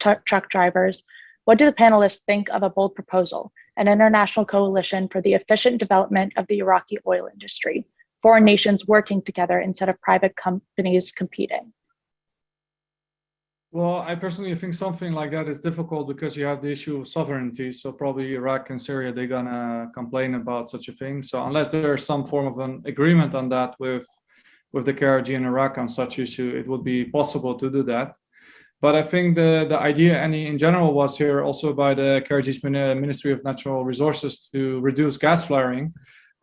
truck drivers. What do the panelists think of a bold proposal, an international coalition for the efficient development of the Iraqi oil industry, foreign nations working together instead of private companies competing? Well, I personally think something like that is difficult because you have the issue of sovereignty. So probably Iraq and Syria, they're gonna complain about such a thing. So unless there's some form of an agreement on that with the KRG in Iraq on such issue, it would be possible to do that. But I think the idea, and in general, was here also by the KRG's Ministry of Natural Resources to reduce gas flaring,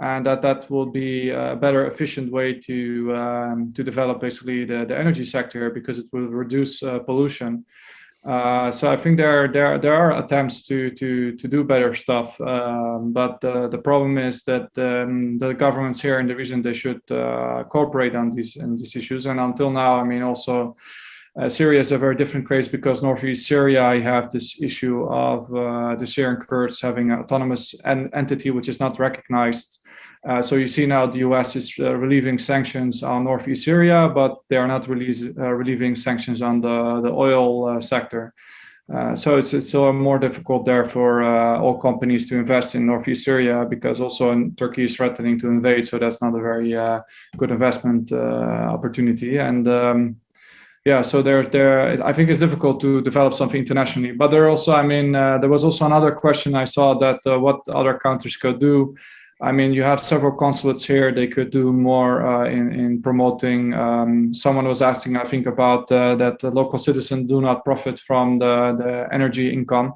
and that will be a better, efficient way to develop basically the energy sector, because it will reduce pollution. So I think there are attempts to do better stuff, but the problem is that the governments here in the region, they should cooperate on these issues. And until now, I mean, also Syria is a very different case, because northeast Syria, you have this issue of the Syrian Kurds having an autonomous entity which is not recognized. So you see now the US is relieving sanctions on northeast Syria, but they are not relieving sanctions on the oil sector. So it's so more difficult there for all companies to invest in northeast Syria, because also Turkey is threatening to invade. So that's not a very good investment opportunity. And yeah, so I think it's difficult to develop something internationally. But there also, I mean, there was also another question I saw that what other countries could do. I mean, you have several consulates here. They could do more in promoting. Someone was asking, I think, about that the local citizens do not profit from the energy income.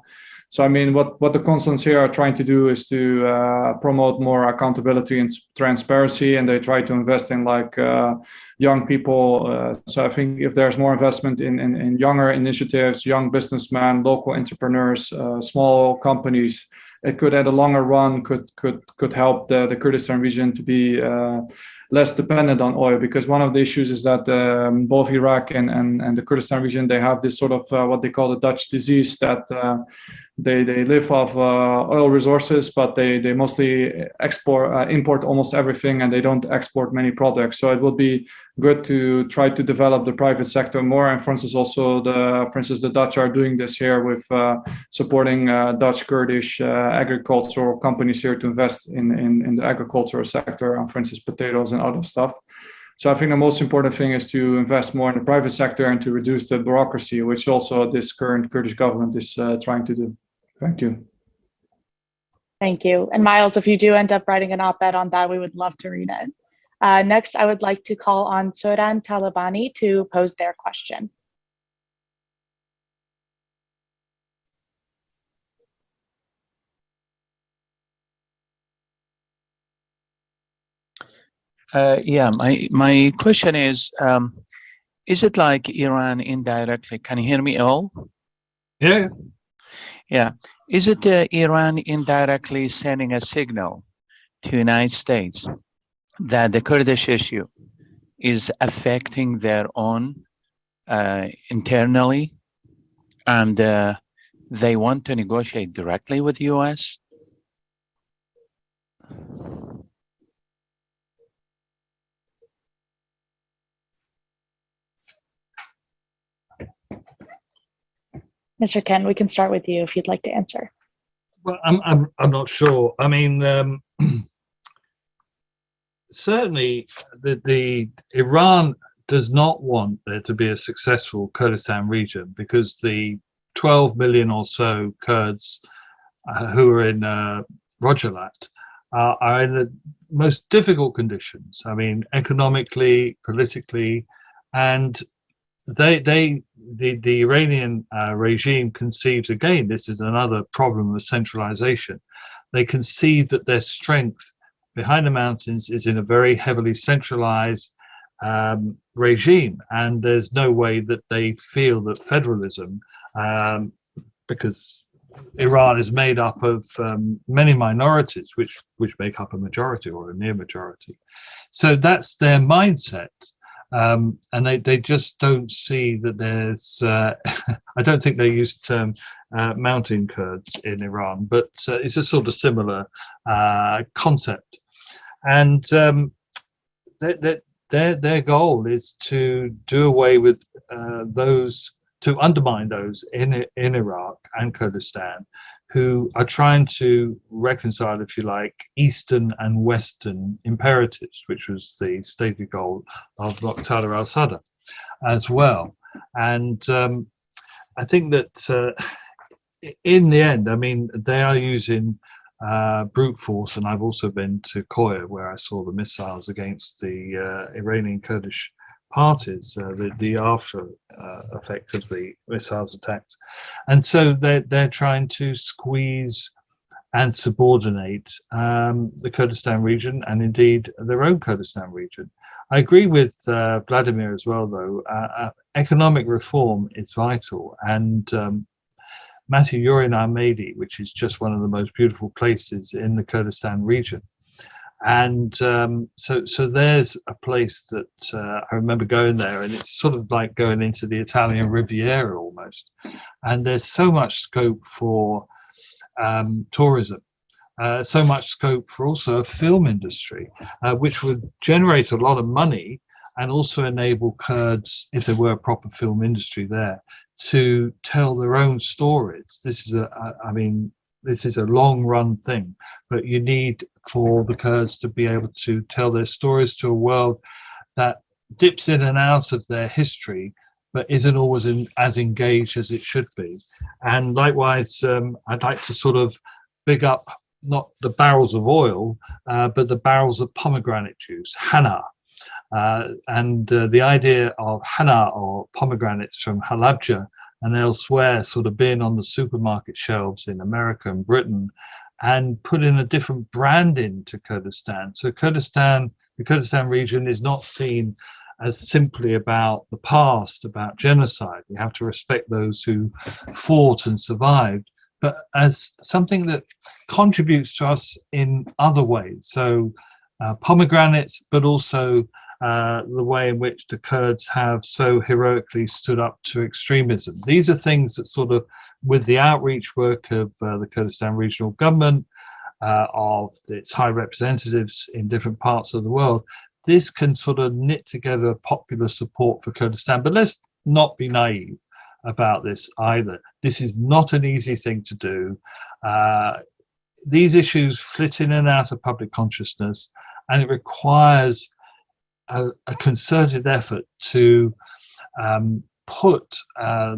So, I mean, what the consulates here are trying to do is to promote more accountability and transparency, and they try to invest in like young people. So I think if there's more investment in younger initiatives, young businessmen, local entrepreneurs, small companies, it could, at a longer run, could help the Kurdistan region to be less dependent on oil. Because one of the issues is that both Iraq and the Kurdistan region, they have this sort of what they call the Dutch disease, that they live off oil resources, but they mostly import almost everything, and they don't export many products. So it would be good to try to develop the private sector more. And for instance, also the Dutch are doing this here with supporting Dutch Kurdish agricultural companies here to invest in the agricultural sector on, for instance, potatoes and other stuff. So I think the most important thing is to invest more in the private sector and to reduce the bureaucracy, which also this current Kurdish government is trying to do. Thank you. Thank you. And Miles, if you do end up writing an op-ed on that, we would love to read it. Next, I would like to call on Soran Talabani to pose their question. Yeah, my question is it like Iran indirectly? Can you hear me all? Yeah. Yeah. Is it Iran indirectly sending a signal to the United States that the Kurdish issue is affecting their own internally, and they want to negotiate directly with the US? Mr. Ken, we can start with you if you'd like to answer. Well, I'm not sure. I mean, certainly the Iran does not want there to be a successful Kurdistan region, because the 12 million or so Kurds who are in Rojava are in the most difficult conditions. I mean, economically, politically, and the Iranian regime conceives, again, this is another problem of centralization. They conceive that their strength behind the mountains is in a very heavily centralized regime, and there's no way that they feel that federalism, because Iran is made up of many minorities which make up a majority or a near majority. So that's their mindset. And they just don't see that there's I don't think they use the term mountain Kurds in Iran, but it's a sort of similar concept. And their goal is to do away with those, to undermine those in Iraq and Kurdistan who are trying to reconcile, if you like, Eastern and Western imperatives, which was the stated goal of Muqtada al-Sadr as well. And I think that in the end, I mean, they are using brute force, and I've also been to Koya, where I saw the missiles against the Iranian Kurdish parties, the after effect of the missiles attacks, and so they're trying to squeeze and subordinate the Kurdistan region, and indeed their own Kurdistan region. I agree with Vladimir as well, though. Economic reform is vital, and Matthew, you're in Almaty, which is just one of the most beautiful places in the Kurdistan region. And so there's a place that I remember going there, and it's sort of like going into the Italian Riviera almost. And there's so much scope for tourism, so much scope for also a film industry, which would generate a lot of money and also enable Kurds, if there were a proper film industry there, to tell their own stories. This is this is a long run thing, but you need for the Kurds to be able to tell their stories to a world that dips in and out of their history, but isn't always as engaged as it should be. And likewise, I'd like to sort of big up not the barrels of oil, but the barrels of pomegranate juice, Hana. And the idea of Hana, or pomegranates from Halabja and elsewhere, sort of being on the supermarket shelves in America and Britain, and put in a different branding to Kurdistan. So Kurdistan, the Kurdistan region, is not seen as simply about the past, about genocide. We have to respect those who fought and survived, but as something that contributes to us in other ways. So pomegranates, but also the way in which the Kurds have so heroically stood up to extremism. These are things that sort of, with the outreach work of the Kurdistan regional government, of its high representatives in different parts of the world, this can sort of knit together popular support for Kurdistan. But let's not be naive about this either. This is not an easy thing to do. These issues flit in and out of public consciousness, and it requires a concerted effort to put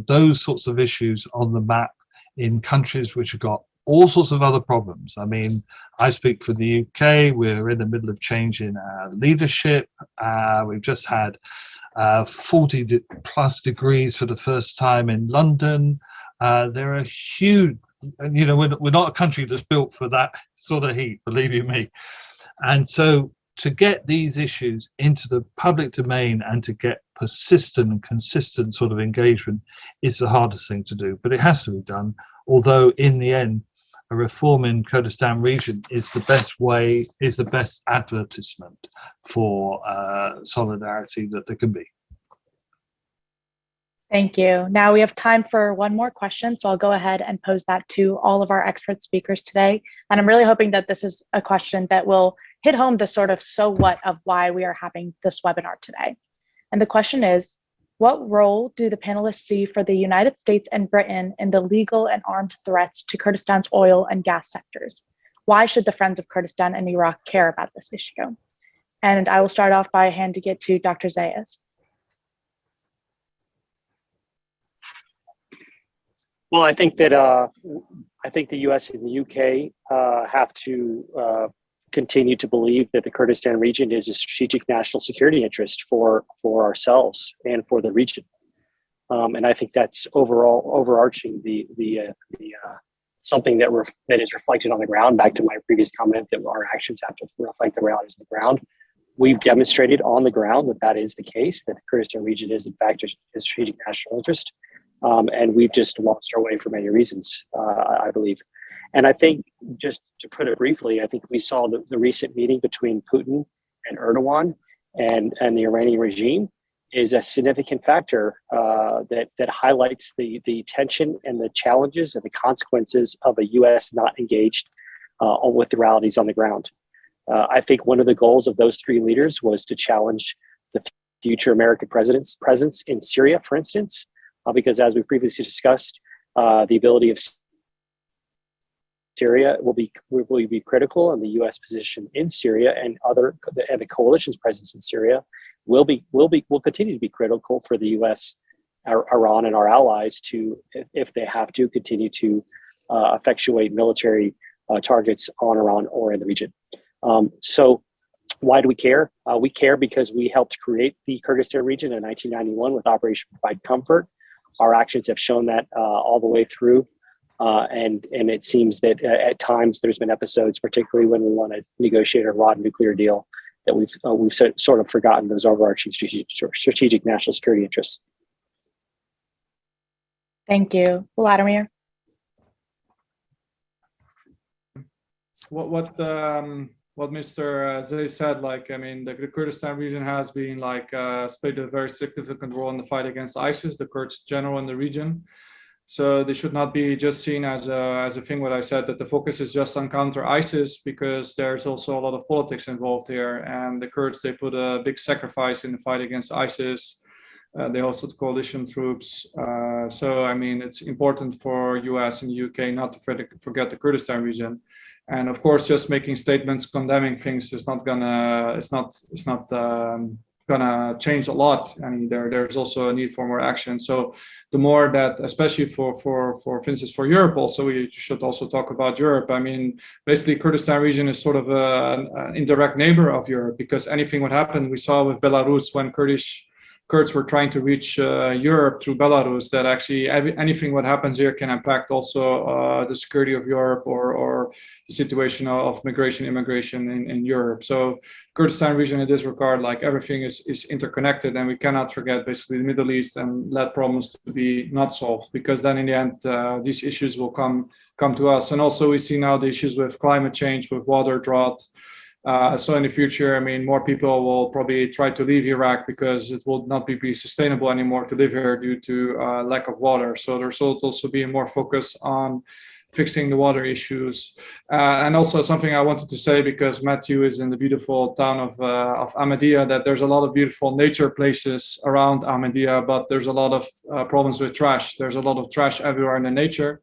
those sorts of issues on the map in countries which have got all sorts of other problems. I mean, I speak for the UK. We're in the middle of changing our leadership. We've just had 40 plus degrees for the first time in London. There are huge, you know, we're not a country that's built for that sort of heat, believe you me. And so to get these issues into the public domain and to get persistent and consistent sort of engagement is the hardest thing to do, but it has to be done. Although in the end, a reform in Kurdistan region is the best way, is the best advertisement for solidarity that there can be. Thank you. Now we have time for one more question, so I'll go ahead and pose that to all of our expert speakers today. And I'm really hoping that this is a question that will hit home the sort of so what of why we are having this webinar today. And the question is, what role do the panelists see for the United States and Britain in the legal and armed threats to Kurdistan's oil and gas sectors? Why should the Friends of Kurdistan and Iraq care about this issue? And I will start off by handing it to Dr. Zais. Well, I think that the U.S. and the U.K. have to continue to believe that the Kurdistan region is a strategic national security interest for ourselves and for the region, and I think that's overarching the something that is reflected on the ground. Back to my previous comment that our actions have to reflect the realities on the ground. We've demonstrated on the ground that is the case. That the Kurdistan region is in fact a strategic national interest. And we've just lost our way for many reasons, I believe. And I think, just to put it briefly, I think we saw the recent meeting between Putin and Erdogan and the Iranian regime is a significant factor that highlights the tension and the challenges and the consequences of a U.S. not engaged with the realities on the ground. I think one of the goals of those three leaders was to challenge the future American president's presence in Syria, for instance. Because as we previously discussed, the ability of Syria will be critical, and the U.S. position in Syria and the coalition's presence in Syria will continue to be critical for the U.S., Iran, and our allies to, if they have to, continue to effectuate military targets on Iran or in the region. So why do we care? We care because we helped create the Kurdistan region in 1991 with Operation Provide Comfort. Our actions have shown that all the way through, and it seems that at times there's been episodes, particularly when we want to negotiate a Iran nuclear deal, that we've sort of forgotten those overarching strategic national security interests. Thank you, Vladimir. What Mr. Zais said, like, I mean, the Kurdistan region has been played a very significant role in the fight against ISIS, the Kurds general in the region. So they should not be just seen as a thing. What I said, that the focus is just on counter ISIS, because there's also a lot of politics involved here. And the Kurds, they put a big sacrifice in the fight against ISIS. They also the coalition troops. So I mean, it's important for US and UK not to forget the Kurdistan region. And of course, just making statements condemning things is not gonna gonna change a lot. I mean, there's also a need for more action. So the more that, especially for instance, for Europe, also we should also talk about Europe. I mean, basically, Kurdistan region is sort of an indirect neighbor of Europe, because anything would happen. We saw with Belarus when Kurds were trying to reach Europe through Belarus, that actually anything what happens here can impact also the security of Europe or the situation of immigration in Europe. So Kurdistan region in this regard, like everything is interconnected, and we cannot forget basically the Middle East and let problems to be not solved, because then in the end these issues will come to us. And also we see now the issues with climate change, with water drought. So in the future, I mean, more people will probably try to leave Iraq because it will not be sustainable anymore to live here due to lack of water. So there's also being more focus on fixing the water issues. And also something I wanted to say, because Matthew is in the beautiful town of Ahmadiyya, that there's a lot of beautiful nature places around Ahmadiyya, but there's a lot of problems with trash. There's a lot of trash everywhere in the nature.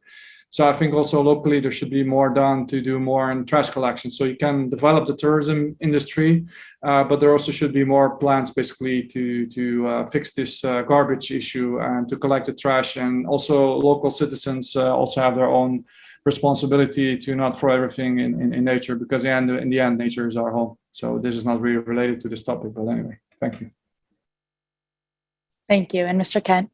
So I think also locally there should be more done to do more in trash collection. So you can develop the tourism industry, but there also should be more plans basically to fix this garbage issue and to collect the trash. And also local citizens also have their own responsibility to not throw everything in nature, because in the end, nature is our home. So this is not really related to this topic, but anyway, thank you. Thank you. And Mr. Kent?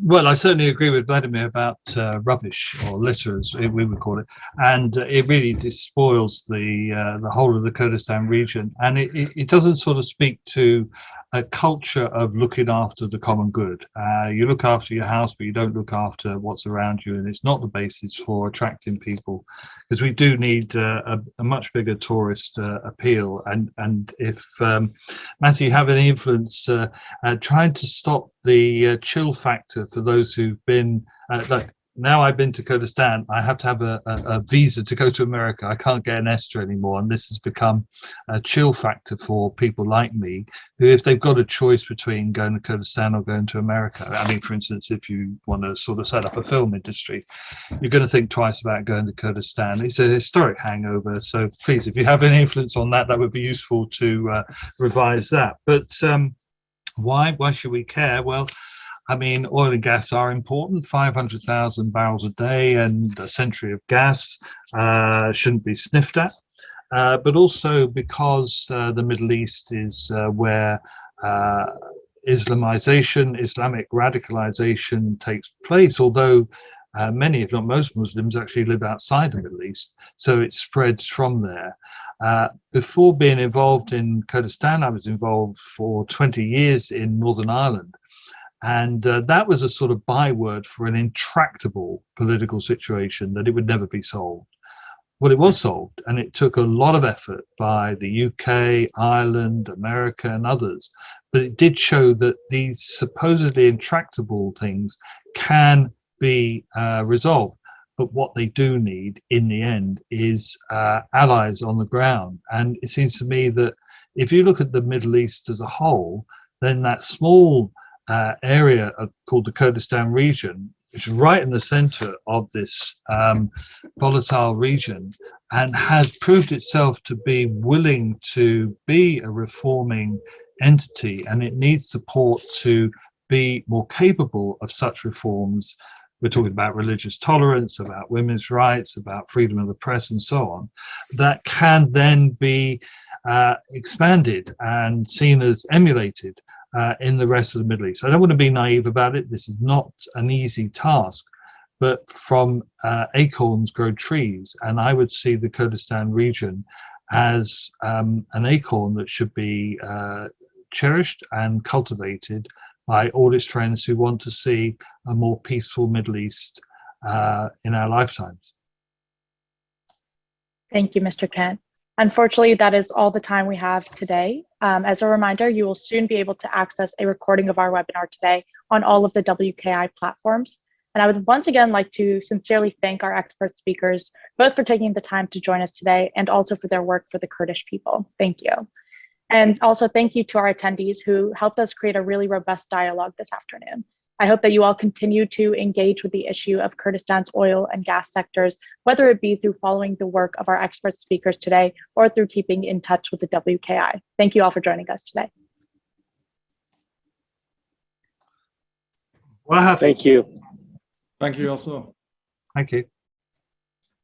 Well, I certainly agree with Vladimir about rubbish, or litter as we would call it, and it really despoils the whole of the Kurdistan region, and it doesn't sort of speak to a culture of looking after the common good. You look after your house, but you don't look after what's around you, and it's not the basis for attracting people, because we do need a much bigger tourist appeal. And if Matthew, you have any influence trying to stop the chill factor for those who've been like, now I've been to Kurdistan, I have to have a visa to go to America. I can't get an ESTA anymore, and this has become a chill factor for people like me, who, if they've got a choice between going to Kurdistan or going to America, I mean, for instance, if you want to sort of set up a film industry, you're going to think twice about going to Kurdistan. It's a historic hangover, so please, if you have any influence on that, that would be useful to revise that. But why should we care? Well, I mean, oil and gas are important. 500,000 barrels a day and a century of gas shouldn't be sniffed at. But also because the Middle East is where Islamization, Islamic radicalization takes place, although many, if not most Muslims, actually live outside the Middle East. So it spreads from there. Before being involved in Kurdistan, I was involved for 20 years in Northern Ireland. And that was a sort of byword for an intractable political situation that it would never be solved. Well, it was solved, and it took a lot of effort by the UK, Ireland, America, and others. But it did show that these supposedly intractable things can be resolved. But what they do need in the end is allies on the ground. And it seems to me that if you look at the Middle East as a whole, then that small area called the Kurdistan region, which is right in the center of this volatile region, and has proved itself to be willing to be a reforming entity, and it needs support to be more capable of such reforms. We're talking about religious tolerance, about women's rights, about freedom of the press, and so on, that can then be expanded and seen as emulated in the rest of the Middle East. I don't want to be naive about it. This is not an easy task, but from acorns grow trees, and I would see the Kurdistan region as an acorn that should be cherished and cultivated by all its friends who want to see a more peaceful Middle East in our lifetimes. Thank you, Mr. Kent. Unfortunately, that is all the time we have today. As a reminder, you will soon be able to access a recording of our webinar today on all of the WKI platforms. And I would once again like to sincerely thank our expert speakers, both for taking the time to join us today and also for their work for the Kurdish people. Thank you. And also thank you to our attendees who helped us create a really robust dialogue this afternoon. I hope that you all continue to engage with the issue of Kurdistan's oil and gas sectors, whether it be through following the work of our expert speakers today or through keeping in touch with the WKI. Thank you all for joining us today. Well, thank you. Thank you also. Thank you.